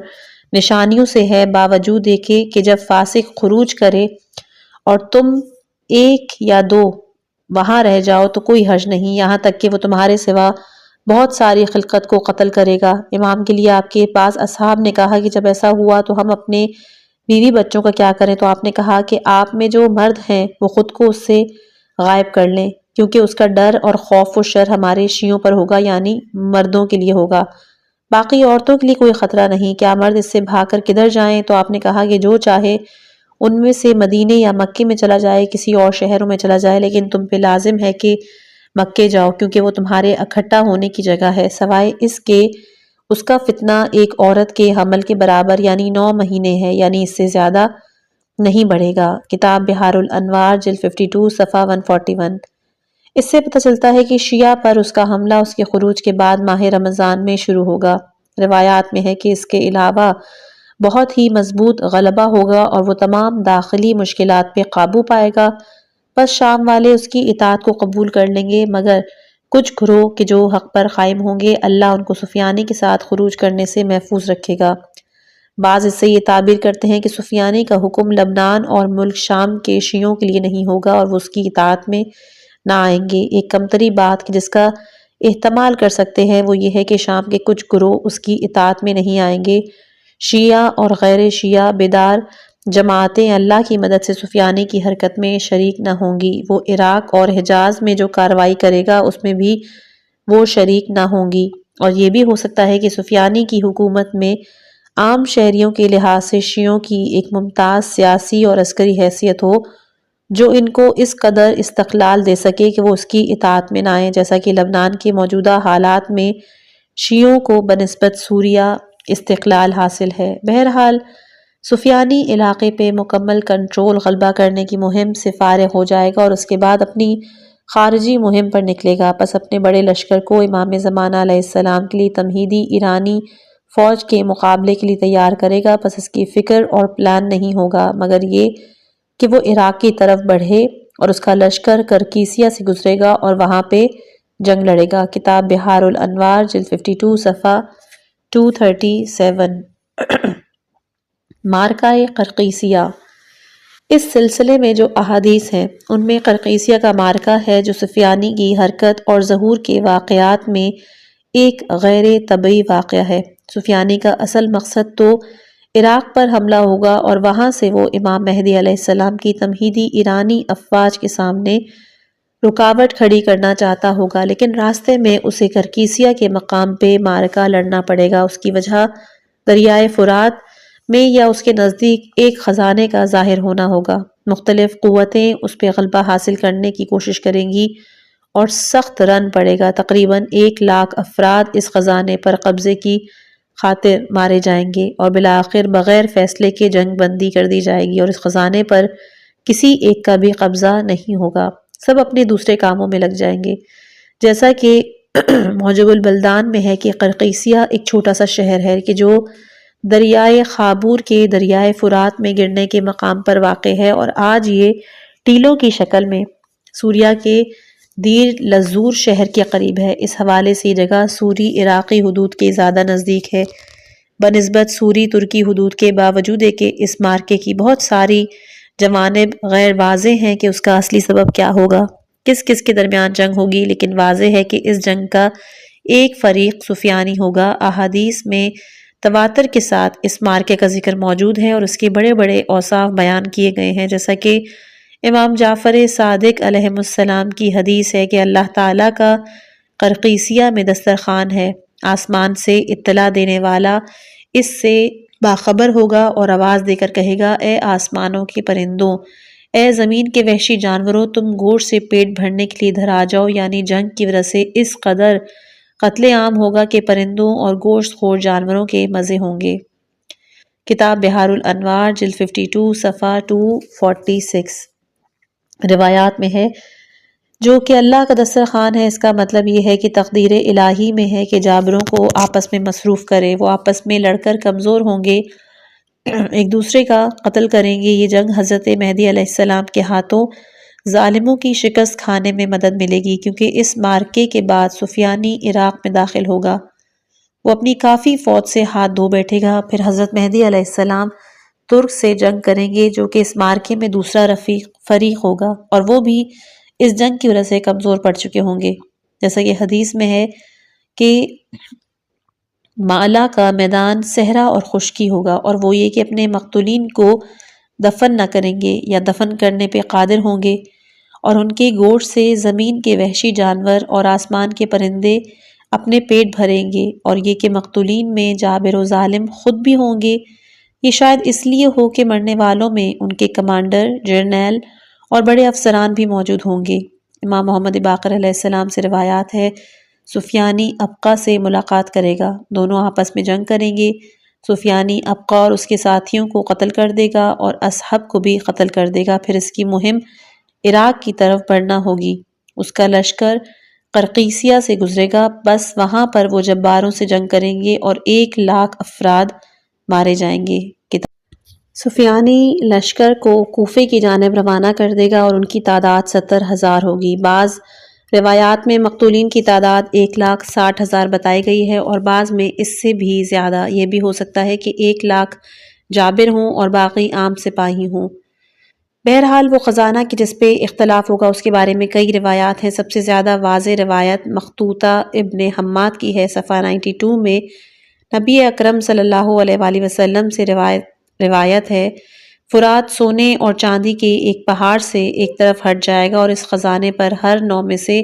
نشانیوں سے ہے، باوجود دیکھے کہ جب فاسق خروج کرے اور تم 1 یا 2 وہاں رہ جاؤ تو کوئی حرج نہیں، یہاں تک کہ وہ تمہارے سوا بہت ساری خلقت کو قتل کرے گا۔ امام کے لیے آپ کے پاس اصحاب نے کہا کہ جب ایسا ہوا تو ہم اپنے بیوی بچوں کا کیا کریں؟ تو آپ نے کہا کہ آپ میں جو مرد ہیں وہ خود کو اس سے غائب کر لیں، کیونکہ اس کا ڈر اور خوف و شر ہمارے شیعوں پر ہوگا، یعنی مردوں کے لیے ہوگا، باقی عورتوں کے لیے کوئی خطرہ نہیں۔ کیا مرد اس سے بھاگ کر کدھر جائیں؟ تو آپ نے کہا کہ جو چاہے ان میں سے مدینے یا مکے میں چلا جائے، کسی اور شہروں میں چلا جائے، لیکن تم پہ لازم ہے کہ مکے جاؤ، کیونکہ وہ تمہارے اکٹھا ہونے کی جگہ ہے، سوائے اس کے اس کا فتنہ ایک عورت کے حمل کے برابر یعنی 9 مہینے ہے، یعنی اس سے زیادہ نہیں بڑھے گا۔ کتاب بحار الانوار جلد 52 صفحہ 141۔ اس سے پتہ چلتا ہے کہ شیعہ پر اس کا حملہ اس کے خروج کے بعد ماہ رمضان میں شروع ہوگا۔ روایات میں ہے کہ اس کے علاوہ بہت ہی مضبوط غلبہ ہوگا اور وہ تمام داخلی مشکلات پہ قابو پائے گا، بس شام والے اس کی اطاعت کو قبول کر لیں گے، مگر کچھ گروہ کہ جو حق پر قائم ہوں گے اللہ ان کو سفیانی کے ساتھ خروج کرنے سے محفوظ رکھے گا۔ بعض اس سے یہ تعبیر کرتے ہیں کہ سفیانی کا حکم لبنان اور ملک شام کے شیعوں کے لیے نہیں ہوگا اور وہ اس کی اطاعت میں نہ آئیں گے۔ ایک کمتری بات کہ جس کا احتمال کر سکتے ہیں وہ یہ ہے کہ شام کے کچھ گروہ اس کی اطاعت میں نہیں آئیں گے۔ شیعہ اور غیر شیعہ بیدار جماعتیں اللہ کی مدد سے سفیانی کی حرکت میں شریک نہ ہوں گی۔ وہ عراق اور حجاز میں جو کارروائی کرے گا اس میں بھی وہ شریک نہ ہوں گی، اور یہ بھی ہو سکتا ہے کہ سفیانی کی حکومت میں عام شہریوں کے لحاظ سے شیعوں کی ایک ممتاز سیاسی اور عسکری حیثیت ہو جو ان کو اس قدر استقلال دے سکے کہ وہ اس کی اطاعت میں نہ آئیں، جیسا کہ لبنان کے موجودہ حالات میں شیعوں کو بنسبت سوریہ استقلال حاصل ہے۔ بہرحال سفیانی علاقے پہ مکمل کنٹرول غلبہ کرنے کی مہم سے فارغ ہو جائے گا اور اس کے بعد اپنی خارجی مہم پر نکلے گا۔ پس اپنے بڑے لشکر کو امام زمانہ علیہ السلام کے لیے تمہیدی ایرانی فوج کے مقابلے کے لیے تیار کرے گا۔ پس اس کی فکر اور پلان نہیں ہوگا مگر یہ کہ وہ عراق کی طرف بڑھے اور اس کا لشکر کرکیسیہ سے گزرے گا اور وہاں پہ جنگ لڑے گا۔ کتاب بحار الانوار جلد 52 صفحہ 237۔ معرکہ قرقیسیہ۔ اس سلسلے میں جو احادیث ہیں ان میں قرقیسیہ کا معرکہ ہے جو سفیانی کی حرکت اور ظہور کے واقعات میں ایک غیر طبعی واقعہ ہے۔ سفیانی کا اصل مقصد تو عراق پر حملہ ہوگا اور وہاں سے وہ امام مہدی علیہ السلام کی تمہیدی ایرانی افواج کے سامنے رکاوٹ کھڑی کرنا چاہتا ہوگا، لیکن راستے میں اسے کرکیسیہ کے مقام پہ معرکہ لڑنا پڑے گا۔ اس کی وجہ دریائے فرات میں یا اس کے نزدیک ایک خزانے کا ظاہر ہونا ہوگا۔ مختلف قوتیں اس پہ غلبہ حاصل کرنے کی کوشش کریں گی اور سخت رن پڑے گا۔ تقریباً 1,00,000 افراد اس خزانے پر قبضے کی خاطر مارے جائیں گے اور بالآخر بغیر فیصلے کے جنگ بندی کر دی جائے گی اور اس خزانے پر کسی ایک کا بھی قبضہ نہیں ہوگا، سب اپنے دوسرے کاموں میں لگ جائیں گے۔ جیسا کہ معجم البلدان میں ہے کہ قرقیسیہ ایک چھوٹا سا شہر ہے کہ جو دریائے خابور کے دریائے فرات میں گرنے کے مقام پر واقع ہے اور آج یہ ٹیلوں کی شکل میں سوریہ کے دیر لزور شہر کے قریب ہے۔ اس حوالے سے یہ جگہ سوری عراقی حدود کے زیادہ نزدیک ہے بنسبت سوری ترکی حدود کے، باوجود کہ اس معرکے کی بہت ساری جوانب غیر واضح ہیں کہ اس کا اصلی سبب کیا ہوگا، کس کس کے درمیان جنگ ہوگی، لیکن واضح ہے کہ اس جنگ کا ایک فریق سفیانی ہوگا۔ احادیث میں تواتر کے ساتھ اس معرکے کا ذکر موجود ہے اور اس کے بڑے بڑے اوصاف بیان کیے گئے ہیں، جیسا کہ امام جعفر صادق علیہ السلام کی حدیث ہے کہ اللہ تعالیٰ کا قرقیسیہ میں دسترخوان ہے، آسمان سے اطلاع دینے والا اس سے باخبر ہوگا اور آواز دے کر کہے گا، اے آسمانوں کے پرندوں، اے زمین کے وحشی جانوروں، تم گوشت سے پیٹ بھرنے کے لیے ادھر آ جاؤ، یعنی جنگ کی وجہ سے اس قدر قتل عام ہوگا کہ پرندوں اور گوشت خور جانوروں کے مزے ہوں گے۔ کتاب بحار الانوار جلد 52 صفحہ 246۔ روایات میں ہے جو کہ اللہ کا دسترخوان ہے، اس کا مطلب یہ ہے کہ تقدیر الہی میں ہے کہ جابروں کو آپس میں مصروف کرے، وہ آپس میں لڑ کر کمزور ہوں گے، ایک دوسرے کا قتل کریں گے۔ یہ جنگ حضرت مہدی علیہ السلام کے ہاتھوں ظالموں کی شکست کھانے میں مدد ملے گی، کیونکہ اس معرکے کے بعد سفیانی عراق میں داخل ہوگا، وہ اپنی کافی فوج سے ہاتھ دھو بیٹھے گا، پھر حضرت مہدی علیہ السلام ترک سے جنگ کریں گے جو کہ اس معرکے میں دوسرا فریق ہوگا اور وہ بھی اس جنگ کی وجہ سے کمزور پڑ چکے ہوں گے، جیسا کہ حدیث میں ہے کہ معلا کا میدان صحرا اور خشکی ہوگا، اور وہ یہ کہ اپنے مقتولین کو دفن نہ کریں گے یا دفن کرنے پہ قادر ہوں گے، اور ان کے گوشت سے زمین کے وحشی جانور اور آسمان کے پرندے اپنے پیٹ بھریں گے، اور یہ کہ مقتولین میں جابر و ظالم خود بھی ہوں گے۔ یہ شاید اس لیے ہو کہ مرنے والوں میں ان کے کمانڈر، جرنیل اور بڑے افسران بھی موجود ہوں گے۔ امام محمد باقر علیہ السلام سے روایات ہے سفیانی ابقا سے ملاقات کرے گا، دونوں آپس میں جنگ کریں گے، سفیانی ابقا اور اس کے ساتھیوں کو قتل کر دے گا اور اصحب کو بھی قتل کر دے گا، پھر اس کی مہم عراق کی طرف بڑھنا ہوگی، اس کا لشکر قرقیسیہ سے گزرے گا، بس وہاں پر وہ جباروں سے جنگ کریں گے اور 1,00,000 افراد مارے جائیں گے۔ سفیانی لشکر کو کوفے کی جانب روانہ کر دے گا اور ان کی تعداد 70,000 ہوگی۔ بعض روایات میں مقتولین کی تعداد 1,60,000 بتائی گئی ہے اور بعض میں اس سے بھی زیادہ۔ یہ بھی ہو سکتا ہے کہ 1,00,000 جابر ہوں اور باقی عام سپاہی ہوں۔ بہرحال وہ خزانہ کہ جس پہ اختلاف ہوگا اس کے بارے میں کئی روایات ہیں۔ سب سے زیادہ واضح روایت مخطوطہ ابن حماد کی ہے۔ صفحہ 92 میں نبی اکرم صلی اللہ علیہ وآلہ وسلم سے روایت ہے، فرات سونے اور چاندی کے ایک پہاڑ سے ایک طرف ہٹ جائے گا اور اس خزانے پر ہر 9 میں سے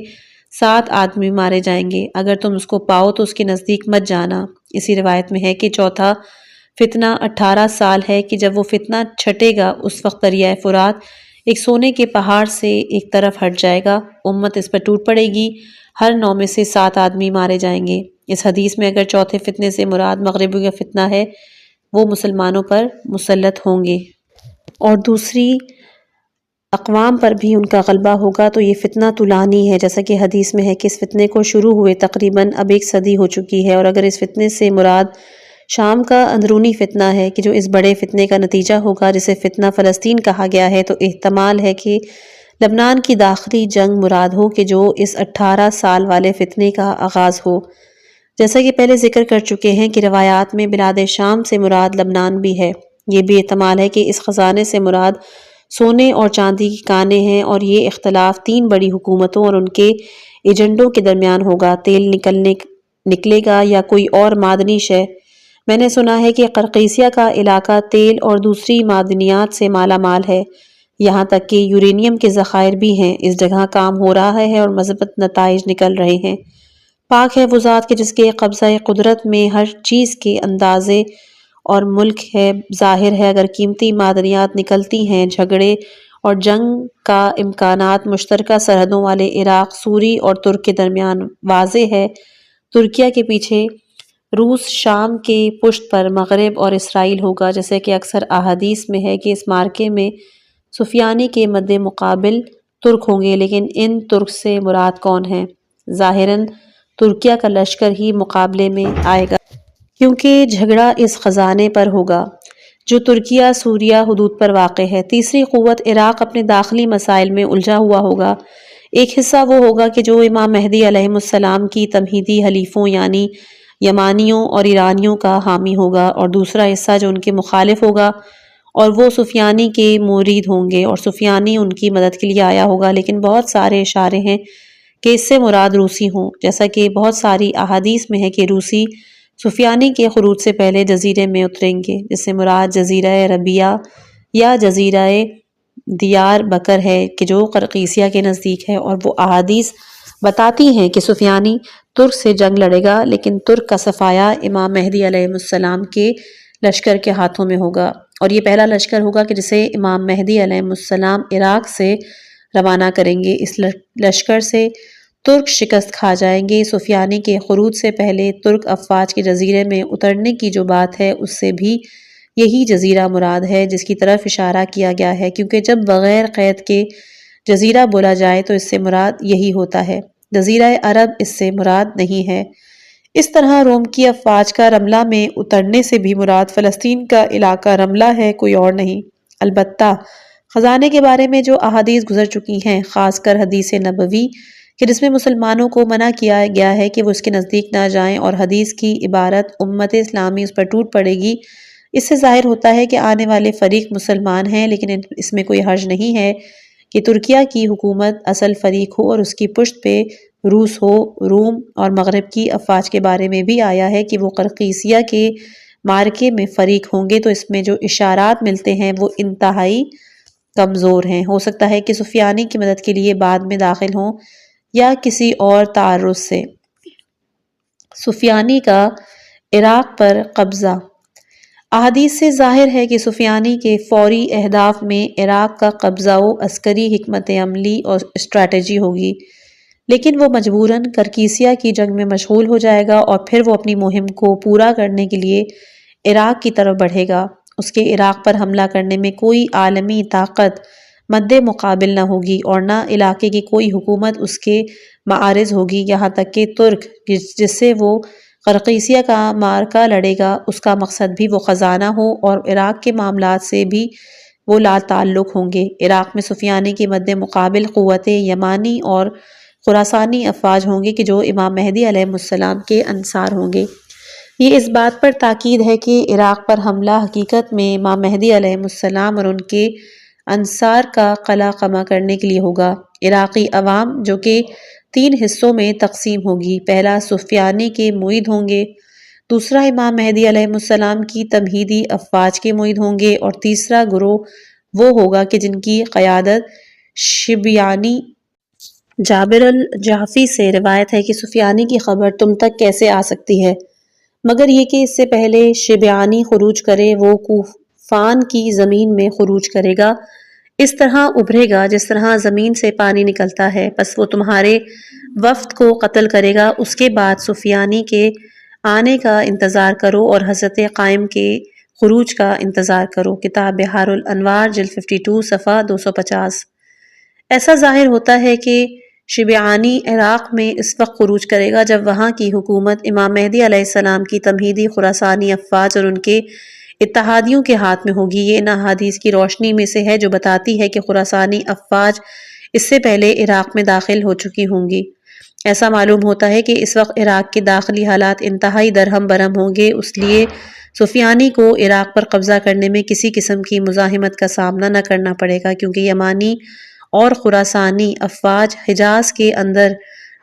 7 آدمی مارے جائیں گے۔ اگر تم اس کو پاؤ تو اس کے نزدیک مت جانا۔ اسی روایت میں ہے کہ چوتھا فتنہ 18 سال ہے کہ جب وہ فتنہ چھٹے گا اس وقت دریائے فرات ایک سونے کے پہاڑ سے ایک طرف ہٹ جائے گا، امت اس پر ٹوٹ پڑے گی، ہر 9 میں سے 7 آدمی مارے جائیں گے۔ اس حدیث میں اگر چوتھے فتنے سے مراد مغربی کا فتنہ ہے، وہ مسلمانوں پر مسلط ہوں گے اور دوسری اقوام پر بھی ان کا غلبہ ہوگا، تو یہ فتنہ طولانی ہے، جیسا کہ حدیث میں ہے کہ اس فتنے کو شروع ہوئے تقریباً اب 1 صدی ہو چکی ہے۔ اور اگر اس فتنے سے مراد شام کا اندرونی فتنہ ہے کہ جو اس بڑے فتنے کا نتیجہ ہوگا جسے فتنہ فلسطین کہا گیا ہے، تو احتمال ہے کہ لبنان کی داخلی جنگ مراد ہو کہ جو اس 18 سال والے فتنے کا آغاز ہو۔ جیسا کہ پہلے ذکر کر چکے ہیں کہ روایات میں بلاد شام سے مراد لبنان بھی ہے۔ یہ بھی احتمال ہے کہ اس خزانے سے مراد سونے اور چاندی کی کانیں ہیں، اور یہ اختلاف 3 بڑی حکومتوں اور ان کے ایجنٹوں کے درمیان ہوگا۔ تیل نکلے گا یا کوئی اور معدنی شے۔ میں نے سنا ہے کہ قرقیسیہ کا علاقہ تیل اور دوسری معدنیات سے مالا مال ہے، یہاں تک کہ یورینیم کے ذخائر بھی ہیں۔ اس جگہ کام ہو رہا ہے اور مثبت نتائج نکل رہے ہیں۔ پاک ہے وہ ذات کہ جس کے قبضہ قدرت میں ہر چیز کے اندازے اور ملک ہے۔ ظاہر ہے اگر قیمتی معدنیات نکلتی ہیں، جھگڑے اور جنگ کا امکانات مشترکہ سرحدوں والے عراق، سوری اور ترک کے درمیان واضح ہے۔ ترکیہ کے پیچھے روس، شام کے پشت پر مغرب اور اسرائیل ہوگا، جیسے کہ اکثر احادیث میں ہے کہ اس معرکے میں سفیانی کے مد مقابل ترک ہوں گے، لیکن ان ترک سے مراد کون ہیں؟ ظاہراً ترکیہ کا لشکر ہی مقابلے میں آئے گا، کیونکہ جھگڑا اس خزانے پر ہوگا جو ترکیہ سوریہ حدود پر واقع ہے۔ تیسری قوت عراق اپنے داخلی مسائل میں الجھا ہوا ہوگا۔ ایک حصہ وہ ہوگا کہ جو امام مہدی علیہ السلام کی تمہیدی حلیفوں یعنی یمانیوں اور ایرانیوں کا حامی ہوگا، اور دوسرا حصہ جو ان کے مخالف ہوگا اور وہ سفیانی کے مرید ہوں گے، اور سفیانی ان کی مدد کے لیے آیا ہوگا۔ لیکن بہت سارے اشارے ہیں کہ اس سے مراد روسی ہوں، جیسا کہ بہت ساری احادیث میں ہے کہ روسی سفیانی کے خروج سے پہلے جزیرے میں اتریں گے، جس سے مراد جزیرہ ربیہ یا جزیرہ دیار بکر ہے کہ جو قرقیسیہ کے نزدیک ہے، اور وہ احادیث بتاتی ہیں کہ سفیانی ترک سے جنگ لڑے گا، لیکن ترک کا صفایا امام مہدی علیہ السلام کے لشکر کے ہاتھوں میں ہوگا، اور یہ پہلا لشکر ہوگا کہ جسے امام مہدی علیہ السلام عراق سے روانہ کریں گے۔ اس لشکر سے ترک شکست کھا جائیں گے۔ سفیانی کے خروج سے پہلے ترک افواج کے جزیرے میں اترنے کی جو بات ہے اس سے بھی یہی جزیرہ مراد ہے جس کی طرف اشارہ کیا گیا ہے، کیونکہ جب بغیر قید کے جزیرہ بولا جائے تو اس سے مراد یہی ہوتا ہے، جزیرہ عرب اس سے مراد نہیں ہے۔ اس طرح روم کی افواج کا رملہ میں اترنے سے بھی مراد فلسطین کا علاقہ رملہ ہے، کوئی اور نہیں۔ البتہ خزانے کے بارے میں جو احادیث گزر چکی ہیں، خاص کر حدیث نبوی کہ جس میں مسلمانوں کو منع کیا گیا ہے کہ وہ اس کے نزدیک نہ جائیں، اور حدیث کی عبارت امت اسلامی اس پر ٹوٹ پڑے گی، اس سے ظاہر ہوتا ہے کہ آنے والے فریق مسلمان ہیں، لیکن اس میں کوئی حرج نہیں ہے کہ ترکیہ کی حکومت اصل فریق ہو اور اس کی پشت پہ روس ہو۔ روم اور مغرب کی افواج کے بارے میں بھی آیا ہے کہ وہ قرقیسیہ کے معرکے میں فریق ہوں گے، تو اس میں جو اشارات ملتے ہیں وہ انتہائی کمزور ہیں۔ ہو سکتا ہے کہ سفیانی کی مدد کے لیے بعد میں داخل ہوں یا کسی اور تعرض سے۔ سفیانی کا عراق پر قبضہ۔ احادیث سے ظاہر ہے کہ سفیانی کے فوری اہداف میں عراق کا قبضہ و عسکری حکمت عملی اور اسٹریٹجی ہوگی، لیکن وہ مجبوراً قرقیسیہ کی جنگ میں مشغول ہو جائے گا اور پھر وہ اپنی مہم کو پورا کرنے کے لیے عراق کی طرف بڑھے گا۔ اس کے عراق پر حملہ کرنے میں کوئی عالمی طاقت مد مقابل نہ ہوگی اور نہ علاقے کی کوئی حکومت اس کے معارض ہوگی، یہاں تک کہ ترک جس سے وہ قرقیسیہ کا معرکہ لڑے گا اس کا مقصد بھی وہ خزانہ ہو، اور عراق کے معاملات سے بھی وہ لا تعلق ہوں گے۔ عراق میں سفیانی کی مد مقابل قوتیں یمانی اور خراسانی افواج ہوں گے کہ جو امام مہدی علیہ السلام کے انصار ہوں گے۔ یہ اس بات پر تاکید ہے کہ عراق پر حملہ حقیقت میں امام مہدی علیہ السلام اور ان کے انصار کا قلعہ قمع کرنے کے لیے ہوگا۔ عراقی عوام جو کہ 3 حصوں میں تقسیم ہوگی، پہلا سفیانی کے معید ہوں گے، دوسرا امام مہدی علیہ السلام کی تمہیدی افواج کے معید ہوں گے، اور تیسرا گروہ وہ ہوگا کہ جن کی قیادت شبیانی جابر الجحفی سے روایت ہے کہ سفیانی کی خبر تم تک کیسے آ سکتی ہے، مگر یہ کہ اس سے پہلے شبیانی خروج کرے، وہ کوفان کی زمین میں خروج کرے گا، اس طرح ابھرے گا جس طرح زمین سے پانی نکلتا ہے، پس وہ تمہارے وفد کو قتل کرے گا۔ اس کے بعد سفیانی کے آنے کا انتظار کرو اور حضرت قائم کے خروج کا انتظار کرو۔ کتاب بحار الانوار جلد 52 صفحہ 250۔ ایسا ظاہر ہوتا ہے کہ شبیانی عراق میں اس وقت خروج کرے گا جب وہاں کی حکومت امام مہدی علیہ السلام کی تمہیدی خراسانی افواج اور ان کے اتحادیوں کے ہاتھ میں ہوگی۔ یہ ان احادیث کی روشنی میں سے ہے جو بتاتی ہے کہ خراسانی افواج اس سے پہلے عراق میں داخل ہو چکی ہوں گی۔ ایسا معلوم ہوتا ہے کہ اس وقت عراق کے داخلی حالات انتہائی درہم برہم ہوں گے، اس لیے سفیانی کو عراق پر قبضہ کرنے میں کسی قسم کی مزاحمت کا سامنا نہ کرنا پڑے گا، کیونکہ یمانی اور خراسانی افواج حجاز کے اندر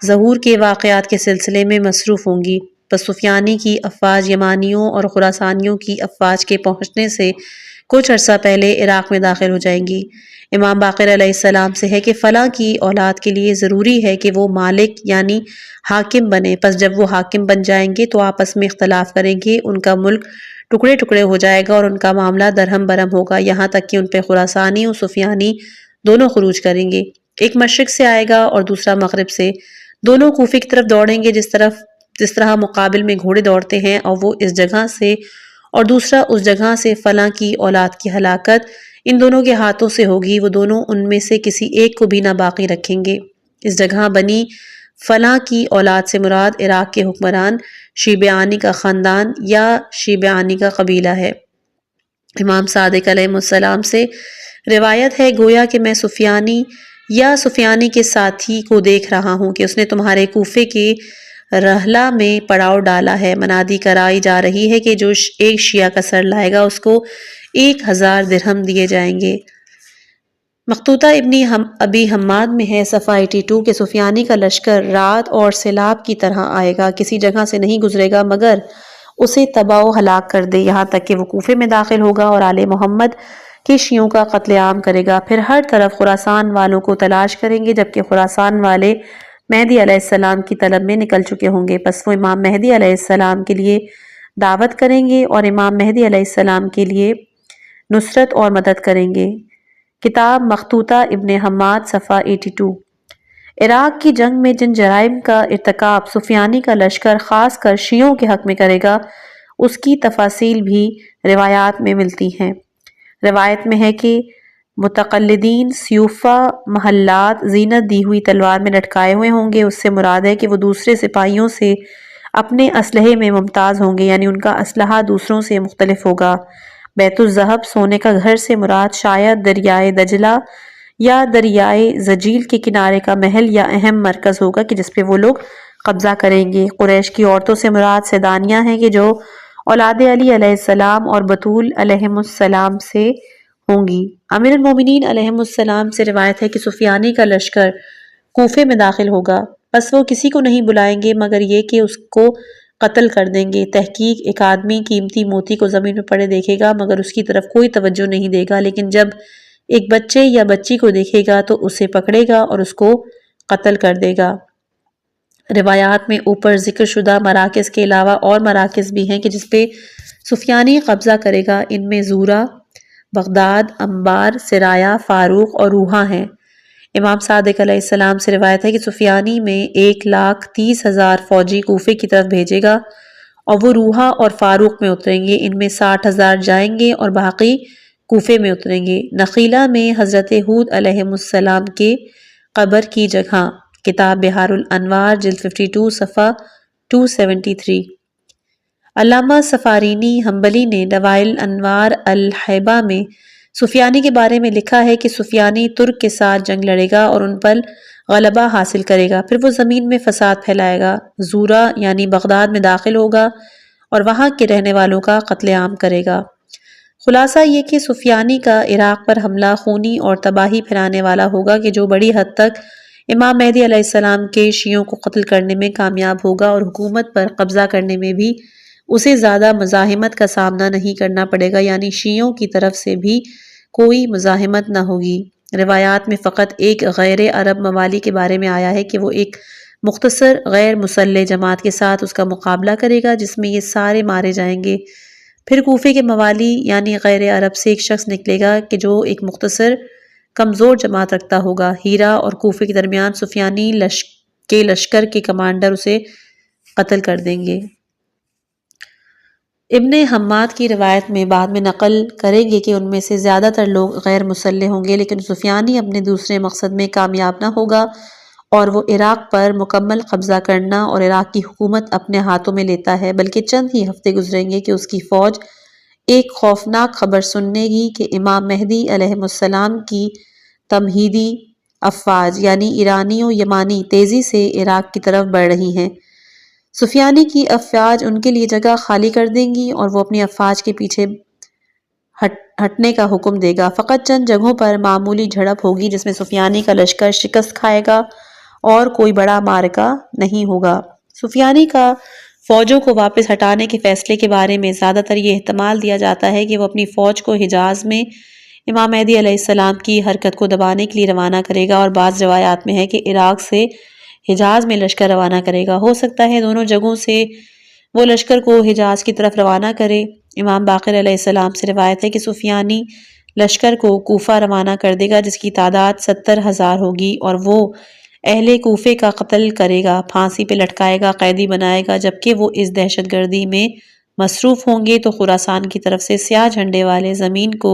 ظہور کے واقعات کے سلسلے میں مصروف ہوں گی، پس سفیانی کی افواج یمانیوں اور خراسانیوں کی افواج کے پہنچنے سے کچھ عرصہ پہلے عراق میں داخل ہو جائیں گی۔ امام باقر علیہ السلام سے ہے کہ فلاں کی اولاد کے لیے ضروری ہے کہ وہ مالک یعنی حاکم بنے، پس جب وہ حاکم بن جائیں گے تو آپس میں اختلاف کریں گے، ان کا ملک ٹکڑے ٹکڑے ہو جائے گا اور ان کا معاملہ درہم برہم ہوگا، یہاں تک کہ ان پہ خراسانی اور سفیانی دونوں خروج کریں گے، ایک مشرق سے آئے گا اور دوسرا مغرب سے، دونوں کوفے کی طرف دوڑیں گے جس طرح مقابل میں گھوڑے دوڑتے ہیں، اور وہ اس جگہ سے اور دوسرا اس جگہ سے، فلاں کی اولاد کی ہلاکت ان دونوں کے ہاتھوں سے ہوگی، وہ دونوں ان میں سے کسی ایک کو بھی نہ باقی رکھیں گے۔ اس جگہ بنی فلاں کی اولاد سے مراد عراق کے حکمران شیبیانی کا خاندان یا شیبیانی کا قبیلہ ہے۔ امام صادق علیہ السلام سے روایت ہے، گویا کہ میں سفیانی یا سفیانی کے ساتھی کو دیکھ رہا ہوں کہ اس نے تمہارے کوفے کے رحلہ میں پڑاؤ ڈالا ہے، منادی کرائی جا رہی ہے کہ جو ایک شیعہ کا سر لائے گا اس کو 1000 درہم دیے جائیں گے۔ مخطوطہ ابن ابی حماد میں ہے صفحہ 82 کہ سفیانی کا لشکر رات اور سیلاب کی طرح آئے گا، کسی جگہ سے نہیں گزرے گا مگر اسے تباہ و ہلاک کر دے، یہاں تک کہ وہ کوفے میں داخل ہوگا اور آل محمد کے شیعوں کا قتل عام کرے گا، پھر ہر طرف خراسان والوں کو تلاش کریں گے، جبکہ خراسان والے مہدی علیہ السلام کی طلب میں نکل چکے ہوں گے، پس وہ امام مہدی علیہ السلام کے لیے دعوت کریں گے اور امام مہدی علیہ السلام کے لیے نصرت اور مدد کریں گے۔ کتاب مخطوطہ ابن حماد صفحہ 82۔ عراق کی جنگ میں جن جرائم کا ارتکاب سفیانی کا لشکر خاص کر شیعوں کے حق میں کرے گا، اس کی تفاصیل بھی روایات میں ملتی ہیں۔ روایت میں ہے کہ متقلدین سیوفہ محلات زینت دی ہوئی تلوار میں لٹکائے ہوئے ہوں گے، اس سے مراد ہے کہ وہ دوسرے سپاہیوں سے اپنے اسلحے میں ممتاز ہوں گے، یعنی ان کا اسلحہ دوسروں سے مختلف ہوگا۔ بیت الذہب سونے کا گھر سے مراد شاید دریائے دجلہ یا دریائے زجیل کے کنارے کا محل یا اہم مرکز ہوگا کہ جس پہ وہ لوگ قبضہ کریں گے۔ قریش کی عورتوں سے مراد سیدانیاں ہیں کہ جو اولاد علی علیہ السلام اور بطول علیہم السلام سے ہوں گی۔ امیر المومنین علیہم السلام سے روایت ہے کہ سفیانی کا لشکر کوفے میں داخل ہوگا، بس وہ کسی کو نہیں بلائیں گے مگر یہ کہ اس کو قتل کر دیں گے۔ تحقیق ایک آدمی قیمتی موتی کو زمین میں پڑے دیکھے گا مگر اس کی طرف کوئی توجہ نہیں دے گا، لیکن جب ایک بچے یا بچی کو دیکھے گا تو اسے پکڑے گا اور اس کو قتل کر دے گا۔ روایات میں اوپر ذکر شدہ مراکز کے علاوہ اور مراکز بھی ہیں کہ جس پہ سفیانی قبضہ کرے گا، ان میں زورہ، بغداد، انبار، سرایا، فاروق اور روحہ ہیں۔ امام صادق علیہ السلام سے روایت ہے کہ سفیانی میں 1,30,000 فوجی کوفے کی طرف بھیجے گا اور وہ روحہ اور فاروق میں اتریں گے، ان میں 60,000 جائیں گے اور باقی کوفے میں اتریں گے۔ نخیلہ میں حضرت ہود علیہ السلام کے قبر کی جگہ، کتاب بحار الانوار جلد 52 صفحہ 273۔ علامہ سفارینی حنبلی نے دلائل انوار الحیبہ میں سفیانی کے بارے میں لکھا ہے کہ سفیانی ترک کے ساتھ جنگ لڑے گا اور ان پر غلبہ حاصل کرے گا، پھر وہ زمین میں فساد پھیلائے گا، زورہ یعنی بغداد میں داخل ہوگا اور وہاں کے رہنے والوں کا قتل عام کرے گا۔ خلاصہ یہ کہ سفیانی کا عراق پر حملہ خونی اور تباہی پھیلانے والا ہوگا کہ جو بڑی حد تک امام مہدی علیہ السلام کے شیعوں کو قتل کرنے میں کامیاب ہوگا اور حکومت پر قبضہ کرنے میں بھی اسے زیادہ مزاحمت کا سامنا نہیں کرنا پڑے گا، یعنی شیعوں کی طرف سے بھی کوئی مزاحمت نہ ہوگی۔ روایات میں فقط ایک غیر عرب موالی کے بارے میں آیا ہے کہ وہ ایک مختصر غیر مسلح جماعت کے ساتھ اس کا مقابلہ کرے گا جس میں یہ سارے مارے جائیں گے۔ پھر کوفے کے موالی یعنی غیر عرب سے ایک شخص نکلے گا کہ جو ایک مختصر کمزور جماعت رکھتا ہوگا۔ ہیرا اور کوفے کے درمیان سفیانی کے لشکر کے کمانڈر اسے قتل کر دیں گے۔ ابن حماد کی روایت میں بعد میں نقل کریں گے کہ ان میں سے زیادہ تر لوگ غیر مسلح ہوں گے، لیکن سفیانی اپنے دوسرے مقصد میں کامیاب نہ ہوگا اور وہ عراق پر مکمل قبضہ کرنا اور عراق کی حکومت اپنے ہاتھوں میں لیتا ہے، بلکہ چند ہی ہفتے گزریں گے کہ اس کی فوج ایک خوفناک خبر سننے گی کہ امام مہدی علیہ السلام کی تمہیدی افواج یعنی ایرانی و یمانی تیزی سے عراق کی طرف بڑھ رہی ہیں۔ سفیانی کی افواج ان کے لیے جگہ خالی کر دیں گی اور وہ اپنی افواج کے پیچھے ہٹنے کا حکم دے گا۔ فقط چند جگہوں پر معمولی جھڑپ ہوگی جس میں سفیانی کا لشکر شکست کھائے گا اور کوئی بڑا معرکہ نہیں ہوگا۔ سفیانی کا فوجوں کو واپس ہٹانے کے فیصلے کے بارے میں زیادہ تر یہ احتمال دیا جاتا ہے کہ وہ اپنی فوج کو حجاز میں امام مہدی علیہ السلام کی حرکت کو دبانے کے لیے روانہ کرے گا، اور بعض روایات میں ہے کہ عراق سے حجاز میں لشکر روانہ کرے گا۔ ہو سکتا ہے دونوں جگہوں سے وہ لشکر کو حجاز کی طرف روانہ کرے۔ امام باقر علیہ السلام سے روایت ہے کہ سفیانی لشکر کو کوفہ روانہ کر دے گا جس کی تعداد 70,000 ہوگی، اور وہ اہل کوفے کا قتل کرے گا، پھانسی پہ لٹکائے گا، قیدی بنائے گا۔ جبکہ وہ اس دہشت گردی میں مصروف ہوں گے تو خراسان کی طرف سے سیاہ جھنڈے والے زمین کو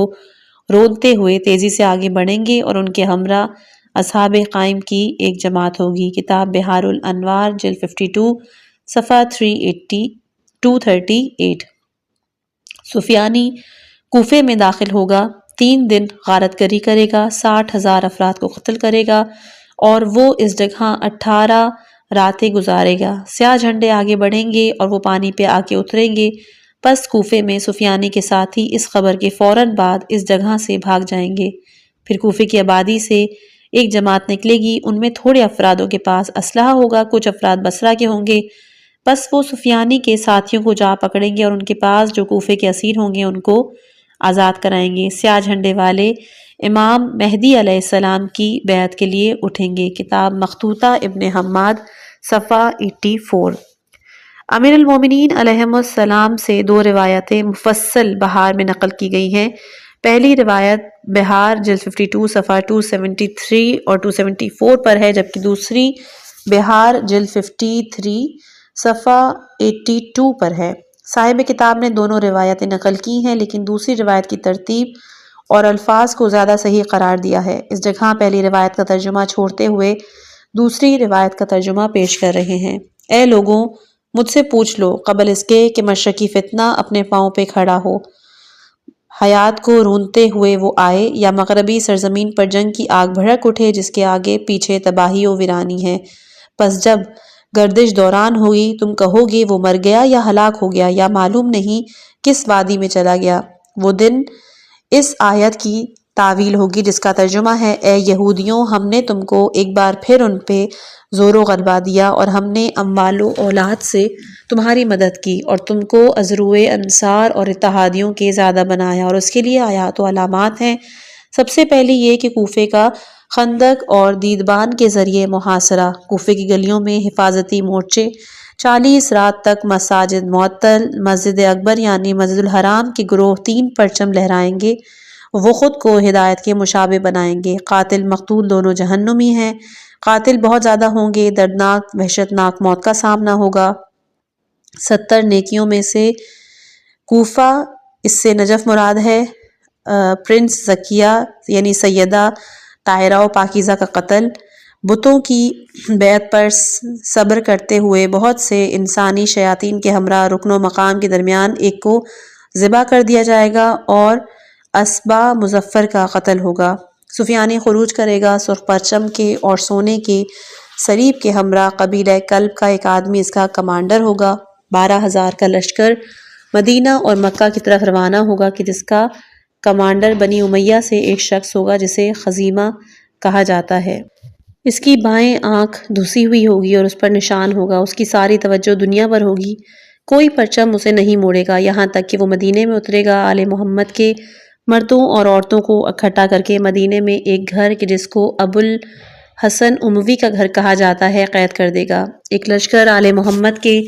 رونتے ہوئے تیزی سے آگے بڑھیں گے اور ان کے ہمراہ اصحاب قائم کی ایک جماعت ہوگی۔ کتاب بحار الانوار جلد 52 صفحہ 238۔ سفیانی کوفے میں داخل ہوگا، 3 دن غارت گری کرے گا، 60,000 افراد کو قتل کرے گا اور وہ اس جگہ 18 راتیں گزارے گا۔ سیاہ جھنڈے آگے بڑھیں گے اور وہ پانی پہ آ کے اتریں گے۔ پس کوفے میں سفیانی کے ساتھی اس خبر کے فوراً بعد اس جگہ سے بھاگ جائیں گے۔ پھر کوفے کی آبادی سے ایک جماعت نکلے گی، ان میں تھوڑے افرادوں کے پاس اسلحہ ہوگا، کچھ افراد بصرہ کے ہوں گے۔ پس وہ سفیانی کے ساتھیوں کو جا پکڑیں گے اور ان کے پاس جو کوفے کے اسیر ہوں گے ان کو آزاد کرائیں گے۔ سیاہ جھنڈے والے امام مہدی علیہ السلام کی بیعت کے لیے اٹھیں گے۔ کتاب مخطوطہ ابن حماد صفحہ 84۔ امیر المومنین علیہ السلام سے 2 روایتیں مفصل بحار میں نقل کی گئی ہیں۔ پہلی روایت بحار جلد 52 صفحہ 273 اور 274 پر ہے، جبکہ دوسری بحار جلد 53 صفحہ 82 پر ہے۔ صاحب کتاب نے دونوں روایتیں نقل کی ہیں، لیکن دوسری روایت کی ترتیب اور الفاظ کو زیادہ صحیح قرار دیا ہے۔ اس جگہ پہلی روایت کا ترجمہ چھوڑتے ہوئے دوسری روایت کا ترجمہ پیش کر رہے ہیں۔ اے لوگوں، مجھ سے پوچھ لو قبل اس کے کہ مشرقی فتنہ اپنے پاؤں پہ کھڑا ہو، حیات کو رونتے ہوئے وہ آئے، یا مغربی سرزمین پر جنگ کی آگ بھڑک اٹھے جس کے آگے پیچھے تباہی و ویرانی ہے۔ پس جب گردش دوران ہوئی تم کہو گے وہ مر گیا یا ہلاک ہو گیا یا معلوم نہیں کس وادی میں چلا گیا۔ وہ دن اس آیت کی تعویل ہوگی جس کا ترجمہ ہے، اے یہودیوں، ہم نے تم کو ایک بار پھر ان پہ زور و غلبہ دیا اور ہم نے اموال و اولاد سے تمہاری مدد کی اور تم کو عذروِ انصار اور اتحادیوں کے زیادہ بنایا، اور اس کے لیے آیات و علامات ہیں۔ سب سے پہلی یہ کہ کوفے کا خندق اور دیدبان کے ذریعے محاصرہ، کوفے کی گلیوں میں حفاظتی مورچے، 40 رات تک مساجد معطل، مسجد اکبر یعنی مسجد الحرام کے گروہ 3 پرچم لہرائیں گے، وہ خود کو ہدایت کے مشابہ بنائیں گے۔ قاتل مقتول دونوں جہنمی ہیں، قاتل بہت زیادہ ہوں گے، دردناک وحشتناک موت کا سامنا ہوگا۔ 70 نیکیوں میں سے کوفہ، اس سے نجف مراد ہے، پرنس زکیہ یعنی سیدہ طاہرہ و پاکیزہ کا قتل، بتوں کی بیعت پر صبر کرتے ہوئے بہت سے انسانی شیاطین کے ہمراہ رکن و مقام کے درمیان ایک کو ذبح کر دیا جائے گا، اور اسبا مظفر کا قتل ہوگا۔ سفیانی خروج کرے گا، سرخ پرچم کے اور سونے کے صلیب کے ہمراہ، قبیلہ کلب کا ایک آدمی اس کا کمانڈر ہوگا۔ 12,000 کا لشکر مدینہ اور مکہ کی طرف روانہ ہوگا کہ جس کا کمانڈر بنی امیہ سے ایک شخص ہوگا جسے خزیمہ کہا جاتا ہے۔ اس کی بائیں آنکھ دھسی ہوئی ہوگی اور اس پر نشان ہوگا، اس کی ساری توجہ دنیا پر ہوگی، کوئی پرچم اسے نہیں موڑے گا یہاں تک کہ وہ مدینے میں اترے گا۔ آل محمد کے مردوں اور عورتوں کو اکٹھا کر کے مدینے میں ایک گھر کہ جس کو ابو الحسن اموی کا گھر کہا جاتا ہے قید کر دے گا۔ ایک لشکر آل محمد کے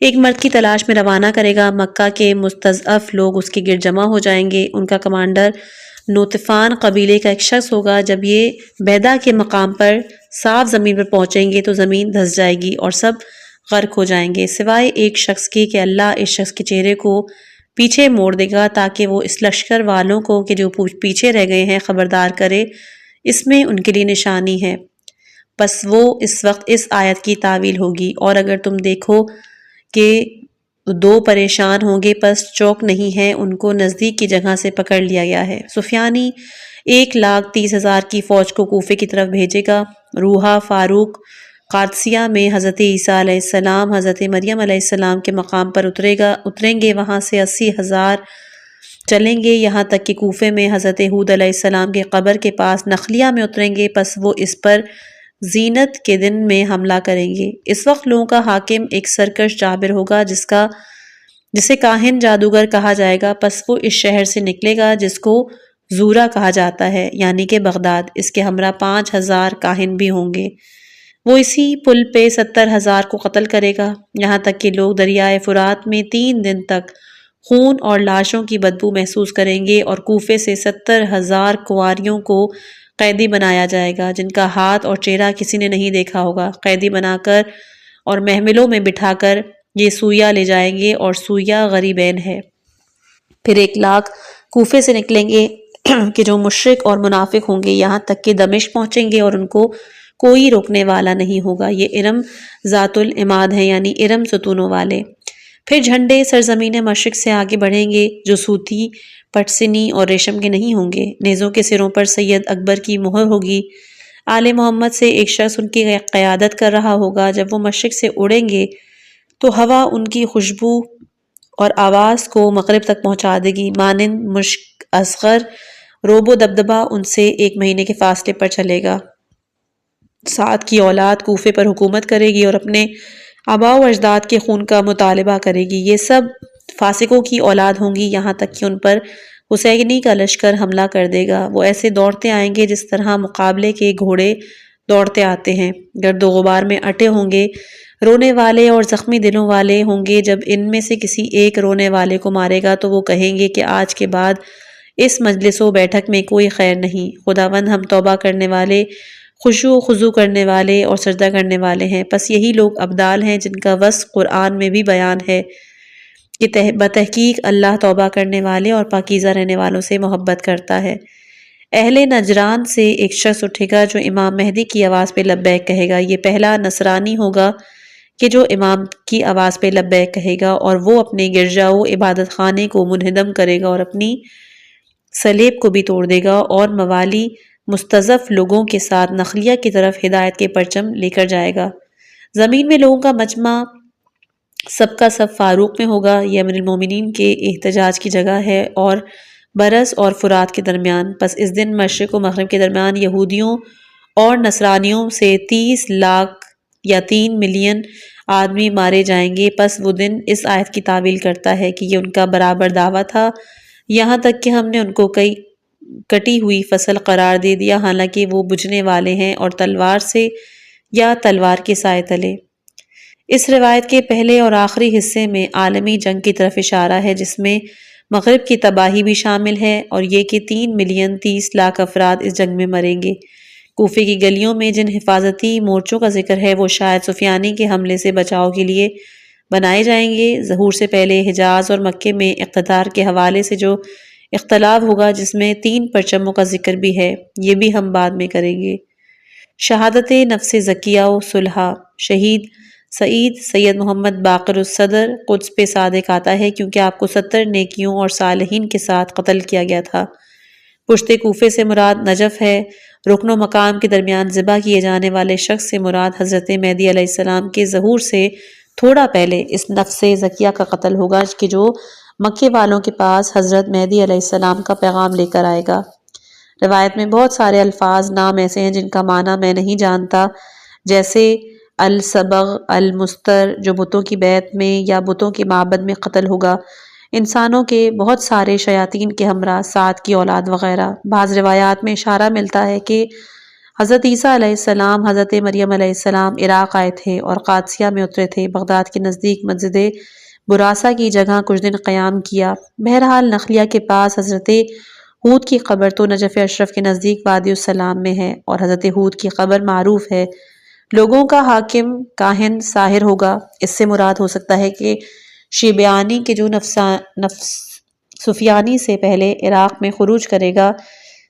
ایک مرد کی تلاش میں روانہ کرے گا۔ مکہ کے مستضعف لوگ اس کے گرد جمع ہو جائیں گے۔ ان کا کمانڈر نوطفان قبیلے کا ایک شخص ہوگا۔ جب یہ بیدا کے مقام پر صاف زمین پر پہنچیں گے تو زمین دھس جائے گی اور سب غرق ہو جائیں گے سوائے ایک شخص کے کہ اللہ اس شخص کے چہرے کو پیچھے موڑ دے گا تاکہ وہ اس لشکر والوں کو کہ جو پیچھے رہ گئے ہیں خبردار کرے، اس میں ان کے لیے نشانی ہے۔ بس وہ اس وقت اس آیت کی تعویل ہوگی، اور اگر تم دیکھو کہ دو پریشان ہوں گے پس چوک نہیں ہے، ان کو نزدیک کی جگہ سے پکڑ لیا گیا ہے۔ سفیانی 1,30,000 کی فوج کو کوفے کی طرف بھیجے گا۔ روحا فاروق قادسیہ میں حضرت عیسیٰ علیہ السلام حضرت مریم علیہ السلام کے مقام پر اتریں گے، وہاں سے 80,000 چلیں گے یہاں تک کہ کوفے میں حضرت ہود علیہ السلام کے قبر کے پاس نخلیہ میں اتریں گے، پس وہ اس پر زینت کے دن میں حملہ کریں گے۔ اس وقت لوگوں کا حاکم ایک سرکش جابر ہوگا جسے کاہن جادوگر کہا جائے گا، پس وہ اس شہر سے نکلے گا جس کو زورا کہا جاتا ہے یعنی کہ بغداد۔ اس کے ہمراہ 5,000 کاہن بھی ہوں گے۔ وہ اسی پل پہ 70,000 کو قتل کرے گا یہاں تک کہ لوگ دریائے فرات میں 3 دن تک خون اور لاشوں کی بدبو محسوس کریں گے، اور کوفے سے 70,000 کنواریوں کو قیدی بنایا جائے گا جن کا ہاتھ اور چہرہ کسی نے نہیں دیکھا ہوگا، قیدی بنا کر اور محملوں میں بٹھا کر یہ سویا لے جائیں گے، اور سویا غریبین ہے۔ پھر 1,00,000 کوفے سے نکلیں گے کہ جو مشرک اور منافق ہوں گے یہاں تک کہ دمشق پہنچیں گے اور ان کو کوئی روکنے والا نہیں ہوگا۔ یہ ارم ذات العماد ہیں یعنی ارم ستونوں والے۔ پھر جھنڈے سرزمین مشرق سے آگے بڑھیں گے جو سوتی، پٹسنی اور ریشم کے نہیں ہوں گے۔ نیزوں کے سروں پر سید اکبر کی مہر ہوگی۔ آل محمد سے ایک شخص ان کی قیادت کر رہا ہوگا۔ جب وہ مشرق سے اڑیں گے تو ہوا ان کی خوشبو اور آواز کو مغرب تک پہنچا دے گی، مانند مشک اصغر۔ روب و دبدبہ ان سے 1 مہینے کے فاصلے پر چلے گا۔ سعد کی اولاد کوفے پر حکومت کرے گی اور اپنے آباء و اجداد کے خون کا مطالبہ کرے گی۔ یہ سب فاسقوں کی اولاد ہوں گی یہاں تک کہ ان پر حسینی کا لشکر حملہ کر دے گا۔ وہ ایسے دوڑتے آئیں گے جس طرح مقابلے کے گھوڑے دوڑتے آتے ہیں، گرد و غبار میں اٹے ہوں گے، رونے والے اور زخمی دلوں والے ہوں گے۔ جب ان میں سے کسی ایک رونے والے کو مارے گا تو وہ کہیں گے کہ آج کے بعد اس مجلس و بیٹھک میں کوئی خیر نہیں، خداوند ہم توبہ کرنے والے، خشوع و خضوع کرنے والے اور سجدہ کرنے والے ہیں۔ پس یہی لوگ ابدال ہیں جن کا وصف قرآن میں بھی بیان ہے کہ بتحقیق اللہ توبہ کرنے والے اور پاکیزہ رہنے والوں سے محبت کرتا ہے۔ اہل نجران سے ایک شخص اٹھے گا جو امام مہدی کی آواز پہ لبیک کہے گا۔ یہ پہلا نصرانی ہوگا کہ جو امام کی آواز پہ لبیک کہے گا، اور وہ اپنے گرجا و عبادت خانے کو منہدم کرے گا اور اپنی صلیب کو بھی توڑ دے گا، اور موالی مستضعف لوگوں کے ساتھ نخلیہ کی طرف ہدایت کے پرچم لے کر جائے گا۔ زمین میں لوگوں کا مجمع سب کا سب فاروق میں ہوگا۔ یہ امیر المومنین کے احتجاج کی جگہ ہے اور برز اور فرات کے درمیان۔ پس اس دن مشرق و مغرب کے درمیان یہودیوں اور نصرانیوں سے 30 لاکھ یا 3 ملین آدمی مارے جائیں گے۔ پس وہ دن اس آیت کی تعویل کرتا ہے کہ یہ ان کا برابر دعویٰ تھا، یہاں تک کہ ہم نے ان کو کٹی ہوئی فصل قرار دے دیا، حالانکہ وہ بجھنے والے ہیں اور تلوار سے یا تلوار کے سائے تلے۔ اس روایت کے پہلے اور آخری حصے میں عالمی جنگ کی طرف اشارہ ہے جس میں مغرب کی تباہی بھی شامل ہے، اور یہ کہ 3 ملین 30 لاکھ افراد اس جنگ میں مریں گے۔ کوفے کی گلیوں میں جن حفاظتی مورچوں کا ذکر ہے وہ شاید سفیانی کے حملے سے بچاؤ کے لیے بنائے جائیں گے۔ ظہور سے پہلے حجاز اور مکے میں اقتدار کے حوالے سے جو اختلاف ہوگا جس میں 3 پرچموں کا ذکر بھی ہے، یہ بھی ہم بعد میں کریں گے۔ شہادت نفس زکیہ و صلحہ۔ شہید سعید سید محمد باقر الصدر قدس پہ صادق آتا ہے کیونکہ آپ کو 70 نیکیوں اور صالحین کے ساتھ قتل کیا گیا تھا۔ پشت کوفے سے مراد نجف ہے۔ رکن و مقام کے درمیان ذبح کیے جانے والے شخص سے مراد حضرت مہدی علیہ السلام کے ظہور سے تھوڑا پہلے اس نفس زکیہ کا قتل ہوگا کہ جو مکے والوں کے پاس حضرت مہدی علیہ السلام کا پیغام لے کر آئے گا۔ روایت میں بہت سارے الفاظ نام ایسے ہیں جن کا معنی میں نہیں جانتا، جیسے الصبغ، المستر جو بتوں کی بیعت میں یا بتوں کے معبد میں قتل ہوگا، انسانوں کے بہت سارے شیاطین کے ہمراہ، سعد کی اولاد وغیرہ۔ بعض روایات میں اشارہ ملتا ہے کہ حضرت عیسیٰ علیہ السلام، حضرت مریم علیہ السلام عراق آئے تھے اور قادسیہ میں اترے تھے، بغداد کے نزدیک مسجد براسا کی جگہ کچھ دن قیام کیا۔ بہرحال نخلیہ کے پاس حضرت ہود کی قبر تو نجف اشرف کے نزدیک وادی السلام میں ہے، اور حضرت ہود کی قبر معروف ہے۔ لوگوں کا حاکم، کاہن، ساحر ہوگا۔ اس سے مراد ہو سکتا ہے کہ شیبیانی کے جو سفیانی سے پہلے عراق میں خروج کرے گا۔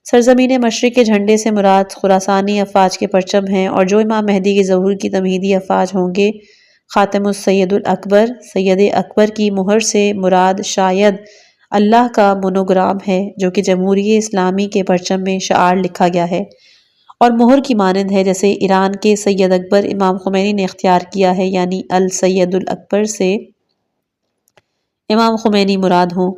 سرزمین مشرق کے جھنڈے سے مراد خراسانی افواج کے پرچم ہیں، اور جو امام مہدی کے ظہور کی تمہیدی افواج ہوں گے، خاتم السید الاکبر، سید اکبر کی مہر سے مراد شاید اللہ کا مونوگرام ہے، جو کہ جمہوری اسلامی کے پرچم میں شعار لکھا گیا ہے اور مہر کی مانند ہے، جیسے ایران کے سید اکبر امام خمینی نے اختیار کیا ہے، یعنی السید الاکبر سے امام خمینی مراد ہوں۔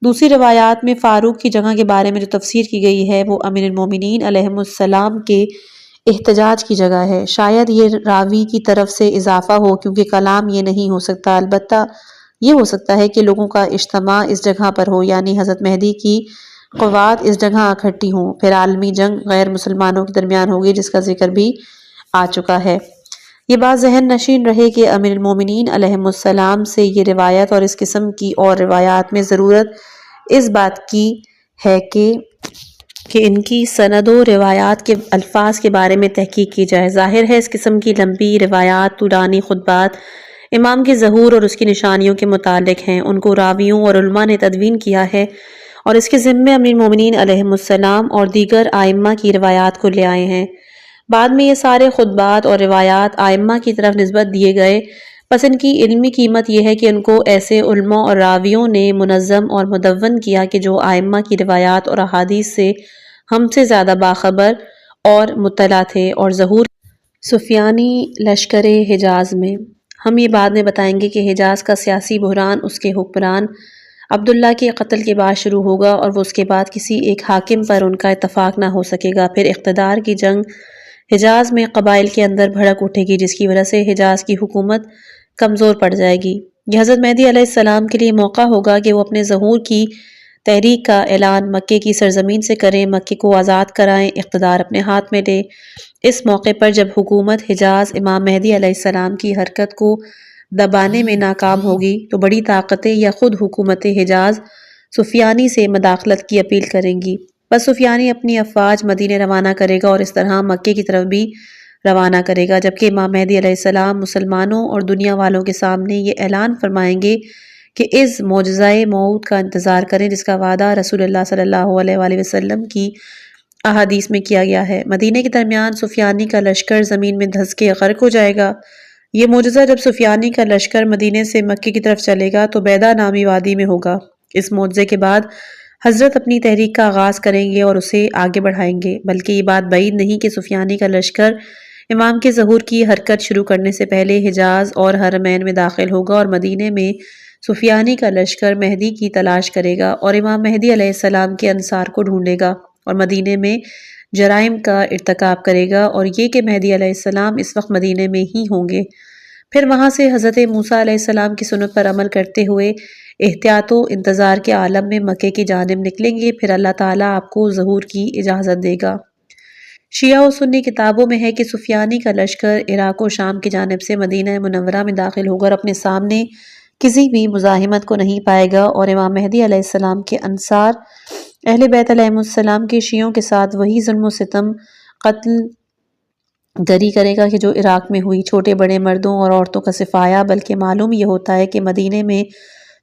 دوسری روایات میں فاروق کی جگہ کے بارے میں جو تفسیر کی گئی ہے وہ امیر المومنین علیہ السلام کے احتجاج کی جگہ ہے۔ شاید یہ راوی کی طرف سے اضافہ ہو، کیونکہ کلام یہ نہیں ہو سکتا، البتہ یہ ہو سکتا ہے کہ لوگوں کا اجتماع اس جگہ پر ہو، یعنی حضرت مہدی کی قوات اس جگہ اکٹھی ہوں، پھر عالمی جنگ غیر مسلمانوں کے درمیان ہوگی، جس کا ذکر بھی آ چکا ہے۔ یہ بات ذہن نشین رہے کہ امیر المومنین علیہ السلام سے یہ روایت اور اس قسم کی اور روایات میں ضرورت اس بات کی ہے کہ ان کی سند و روایات کے الفاظ کے بارے میں تحقیق کی جائے۔ ظاہر ہے اس قسم کی لمبی روایات، طولانی خطبات امام کے ظہور اور اس کی نشانیوں کے متعلق ہیں، ان کو راویوں اور علماء نے تدوین کیا ہے اور اس کے ذمے امیر المومنین علیہ السلام اور دیگر ائمہ کی روایات کو لے آئے ہیں۔ بعد میں یہ سارے خطبات اور روایات ائمہ کی طرف نسبت دیے گئے، پس ان کی علمی قیمت یہ ہے کہ ان کو ایسے علماء اور راویوں نے منظم اور مدون کیا کہ جو ائمہ کی روایات اور احادیث سے ہم سے زیادہ باخبر اور مطلع تھے، اور ظہور سفیانی لشکر حجاز میں۔ ہم یہ بعد میں بتائیں گے کہ حجاز کا سیاسی بحران اس کے حکمران عبداللہ کے قتل کے بعد شروع ہوگا، اور وہ اس کے بعد کسی ایک حاکم پر ان کا اتفاق نہ ہو سکے گا۔ پھر اقتدار کی جنگ حجاز میں قبائل کے اندر بھڑک اٹھے گی، جس کی وجہ سے حجاز کی حکومت کمزور پڑ جائے گی۔ یہ حضرت مہدی علیہ السلام کے لیے موقع ہوگا کہ وہ اپنے ظہور کی تحریک کا اعلان مکے کی سرزمین سے کریں، مکے کو آزاد کرائیں، اقتدار اپنے ہاتھ میں لیں۔ اس موقع پر جب حکومت حجاز امام مہدی علیہ السلام کی حرکت کو دبانے میں ناکام ہوگی تو بڑی طاقتیں یا خود حکومت حجاز سفیانی سے مداخلت کی اپیل کریں گی۔ بس سفیانی اپنی افواج مدینے روانہ کرے گا اور اس طرح مکے کی طرف بھی روانہ کرے گا، جبکہ امام مہدی علیہ السلام مسلمانوں اور دنیا والوں کے سامنے یہ اعلان فرمائیں گے کہ اس معجزہ موعود کا انتظار کریں جس کا وعدہ رسول اللہ صلی اللہ علیہ وآلہ وسلم کی احادیث میں کیا گیا ہے۔ مدینے کے درمیان سفیانی کا لشکر زمین میں دھس کے غرق ہو جائے گا۔ یہ معجزہ جب سفیانی کا لشکر مدینے سے مکے کی طرف چلے گا تو بیدا نامی وادی میں ہوگا۔ اس معجزے کے بعد حضرت اپنی تحریک کا آغاز کریں گے اور اسے آگے بڑھائیں گے، بلکہ یہ بات بعید نہیں کہ سفیانی کا لشکر امام کے ظہور کی حرکت شروع کرنے سے پہلے حجاز اور حرمین میں داخل ہوگا، اور مدینے میں سفیانی کا لشکر مہدی کی تلاش کرے گا اور امام مہدی علیہ السلام کے انصار کو ڈھونڈے گا اور مدینے میں جرائم کا ارتکاب کرے گا، اور یہ کہ مہدی علیہ السلام اس وقت مدینے میں ہی ہوں گے۔ پھر وہاں سے حضرت موسیٰ علیہ السلام کی سنت پر عمل کرتے ہوئے احتیاط و انتظار کے عالم میں مکے کی جانب نکلیں گے، پھر اللہ تعالیٰ آپ کو ظہور کی اجازت دے گا۔ شیعہ و سنی کتابوں میں ہے کہ سفیانی کا لشکر عراق و شام کی جانب سے مدینہ منورہ میں داخل ہوگا اور اپنے سامنے کسی بھی مزاحمت کو نہیں پائے گا، اور امام مہدی علیہ السلام کے انصار اہل بیت علیہ السلام کے شیعوں کے ساتھ وہی ظلم و ستم، قتل گری کرے گا کہ جو عراق میں ہوئی، چھوٹے بڑے مردوں اور عورتوں کا صفایا۔ بلکہ معلوم یہ ہوتا ہے کہ مدینے میں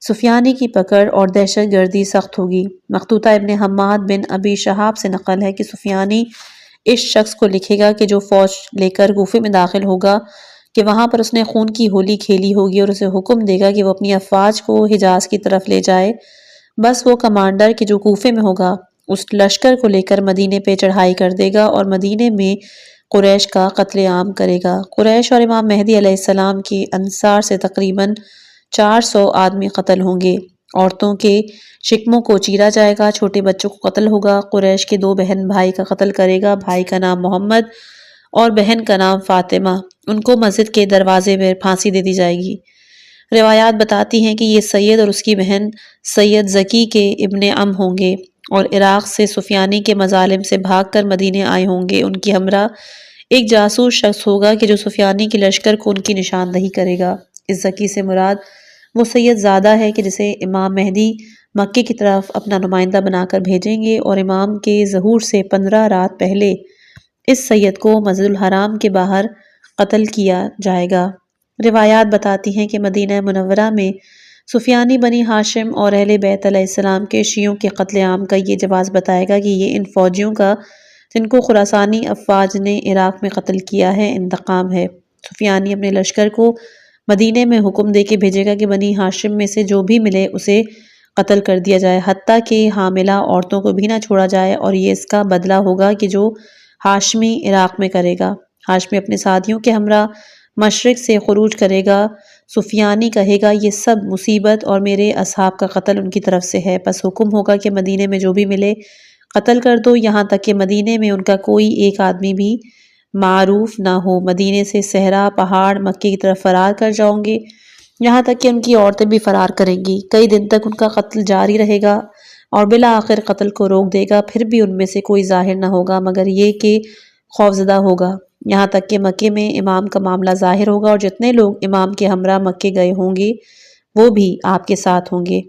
سفیانی کی پکڑ اور دہشت گردی سخت ہوگی۔ مخطوطہ ابن حماد بن ابی شہاب سے نقل ہے کہ سفیانی اس شخص کو لکھے گا کہ جو فوج لے کر کوفے میں داخل ہوگا کہ وہاں پر اس نے خون کی ہولی کھیلی ہوگی، اور اسے حکم دے گا کہ وہ اپنی افواج کو حجاز کی طرف لے جائے۔ بس وہ کمانڈر کہ جو کوفے میں ہوگا اس لشکر کو لے کر مدینے پہ چڑھائی کر دے گا اور مدینے میں قریش کا قتل عام کرے گا۔ قریش اور امام مہدی علیہ السلام کی انصار سے تقریباً 400 آدمی قتل ہوں گے۔ عورتوں کے شکموں کو چیرا جائے گا، چھوٹے بچوں کو قتل ہوگا۔ قریش کے 2 بہن بھائی کا قتل کرے گا، بھائی کا نام محمد اور بہن کا نام فاطمہ۔ ان کو مسجد کے دروازے پر پھانسی دے دی جائے گی۔ روایات بتاتی ہیں کہ یہ سید اور اس کی بہن سید زکی کے ابن عم ہوں گے اور عراق سے سفیانی کے مظالم سے بھاگ کر مدینے آئے ہوں گے۔ ان کی ہمراہ ایک جاسوس شخص ہوگا کہ جو سفیانی کے لشکر کو ان کی نشاندہی کرے گا۔ اس زکی سے مراد وہ سید زادہ ہے کہ جسے امام مہدی مکے کی طرف اپنا نمائندہ بنا کر بھیجیں گے اور امام کے ظہور سے 15 رات پہلے اس سید کو مسجد الحرام کے باہر قتل کیا جائے گا۔ روایات بتاتی ہیں کہ مدینہ منورہ میں سفیانی بنی ہاشم اور اہل بیت علیہ السلام کے شیعوں کے قتل عام کا یہ جواز بتائے گا کہ یہ ان فوجیوں کا جن کو خراسانی افواج نے عراق میں قتل کیا ہے انتقام ہے۔ سفیانی اپنے لشکر کو مدینے میں حکم دے کے بھیجے گا کہ بنی ہاشم میں سے جو بھی ملے اسے قتل کر دیا جائے، حتیٰ کہ حاملہ عورتوں کو بھی نہ چھوڑا جائے، اور یہ اس کا بدلہ ہوگا کہ جو ہاشمی عراق میں کرے گا۔ ہاشمی اپنے ساتھیوں کے ہمراہ مشرق سے خروج کرے گا۔ سفیانی کہے گا یہ سب مصیبت اور میرے اصحاب کا قتل ان کی طرف سے ہے، پس حکم ہوگا کہ مدینے میں جو بھی ملے قتل کر دو، یہاں تک کہ مدینے میں ان کا کوئی ایک آدمی بھی معروف نہ ہو۔ مدینے سے صحرا، پہاڑ، مکے کی طرف فرار کر جاؤں گے، یہاں تک کہ ان کی عورتیں بھی فرار کریں گی۔ کئی دن تک ان کا قتل جاری رہے گا اور بالآخر قتل کو روک دے گا، پھر بھی ان میں سے کوئی ظاہر نہ ہوگا مگر یہ کہ خوفزدہ ہوگا، یہاں تک کہ مکے میں امام کا معاملہ ظاہر ہوگا اور جتنے لوگ امام کے ہمراہ مکے گئے ہوں گے وہ بھی آپ کے ساتھ ہوں گے۔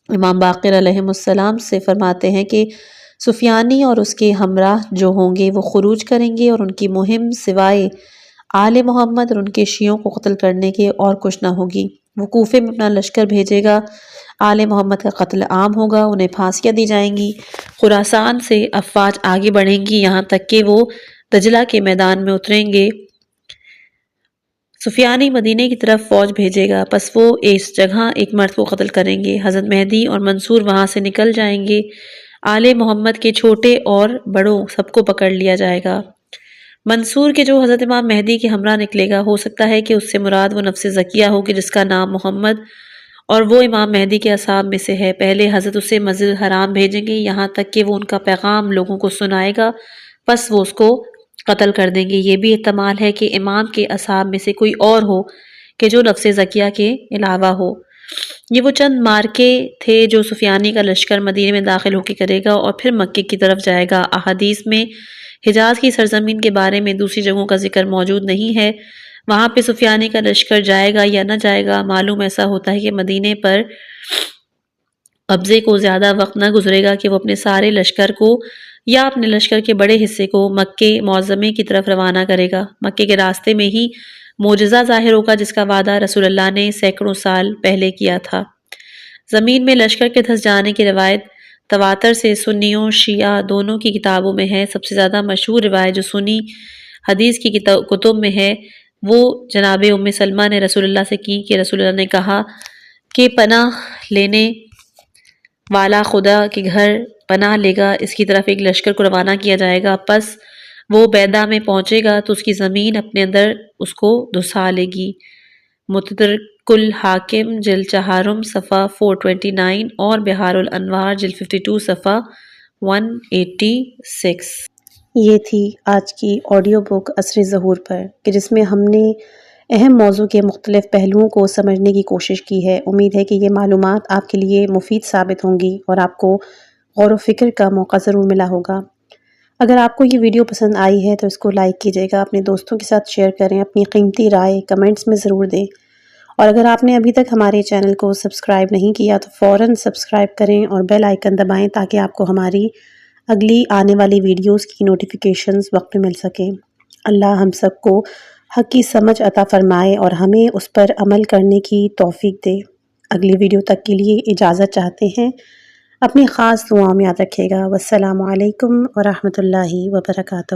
امام باقر علیہ السلام سے فرماتے ہیں کہ سفیانی اور اس کے ہمراہ جو ہوں گے وہ خروج کریں گے اور ان کی مہم سوائے آل محمد اور ان کے شیعوں کو قتل کرنے کے اور کچھ نہ ہوگی۔ وہ کوفے میں اپنا لشکر بھیجے گا، آل محمد کا قتل عام ہوگا، انہیں پھانسیاں دی جائیں گی۔ خراسان سے افواج آگے بڑھیں گی یہاں تک کہ وہ دجلہ کے میدان میں اتریں گے۔ سفیانی مدینے کی طرف فوج بھیجے گا، پس وہ اس جگہ ایک مرد کو قتل کریں گے۔ حضرت مہدی اور منصور وہاں سے نکل جائیں گے، آل محمد کے چھوٹے اور بڑوں سب کو پکڑ لیا جائے گا۔ منصور کے جو حضرت امام مہدی کے ہمراہ نکلے گا، ہو سکتا ہے کہ اس سے مراد وہ نفس زکیہ ہو کہ جس کا نام محمد اور وہ امام مہدی کے اصحاب میں سے ہے۔ پہلے حضرت اسے مسجد الحرام بھیجیں گے یہاں تک کہ وہ ان کا پیغام لوگوں کو سنائے گا، پس وہ اس کو قتل کر دیں گے۔ یہ بھی احتمال ہے کہ امام کے اصحاب میں سے کوئی اور ہو کہ جو نفس زکیہ کے علاوہ ہو۔ یہ وہ چند مارکے تھے جو سفیانی کا لشکر مدینے میں داخل ہو کے کرے گا اور پھر مکے کی طرف جائے گا۔ احادیث میں حجاز کی سرزمین کے بارے میں دوسری جگہوں کا ذکر موجود نہیں ہے، وہاں پہ سفیانی کا لشکر جائے گا یا نہ جائے گا۔ معلوم ایسا ہوتا ہے کہ مدینے پر قبضے کو زیادہ وقت نہ گزرے گا کہ وہ اپنے سارے لشکر کو یا اپنے لشکر کے بڑے حصے کو مکے معظمے کی طرف روانہ کرے گا۔ مکے کے راستے میں ہی معجزہ ظاہر ہوگا جس کا وعدہ رسول اللہ نے سینکڑوں سال پہلے کیا تھا۔ زمین میں لشکر کے دھس جانے کی روایت تواتر سے سنیوں شیعہ دونوں کی کتابوں میں ہے۔ سب سے زیادہ مشہور روایت جو سنی حدیث کی کتب میں ہے وہ جناب ام سلمہ نے رسول اللہ سے کی کہ رسول اللہ نے کہا کہ پناہ لینے والا خدا کے گھر پناہ لے گا، اس کی طرف ایک لشکر کو روانہ کیا جائے گا، پس وہ بیدہ میں پہنچے گا تو اس کی زمین اپنے اندر اس کو دھسا لے گی۔ متدرک الحاکم جلد 4 صفحہ 429 اور بحار الانوار جلد 52 صفحہ 186۔ یہ تھی آج کی آڈیو بک عصر ظہور پر کہ جس میں ہم نے اہم موضوع کے مختلف پہلوؤں کو سمجھنے کی کوشش کی ہے۔ امید ہے کہ یہ معلومات آپ کے لیے مفید ثابت ہوں گی اور آپ کو غور و فکر کا موقع ضرور ملا ہوگا۔ اگر آپ کو یہ ویڈیو پسند آئی ہے تو اس کو لائک کیجیے گا، اپنے دوستوں کے ساتھ شیئر کریں، اپنی قیمتی رائے کمنٹس میں ضرور دیں، اور اگر آپ نے ابھی تک ہمارے چینل کو سبسکرائب نہیں کیا تو فوراً سبسکرائب کریں اور بیل آئیکن دبائیں تاکہ آپ کو ہماری اگلی آنے والی ویڈیوز کی نوٹیفیکیشنز وقت میں مل سکیں۔ اللہ ہم سب کو حق کی سمجھ عطا فرمائے اور ہمیں اس پر عمل کرنے کی توفیق دے۔ اگلی ویڈیو تک کے لیے اجازت چاہتے ہیں، اپنی خاص دعاؤں میں یاد رکھیے گا۔ والسلام علیکم ورحمۃ اللہ وبرکاتہ۔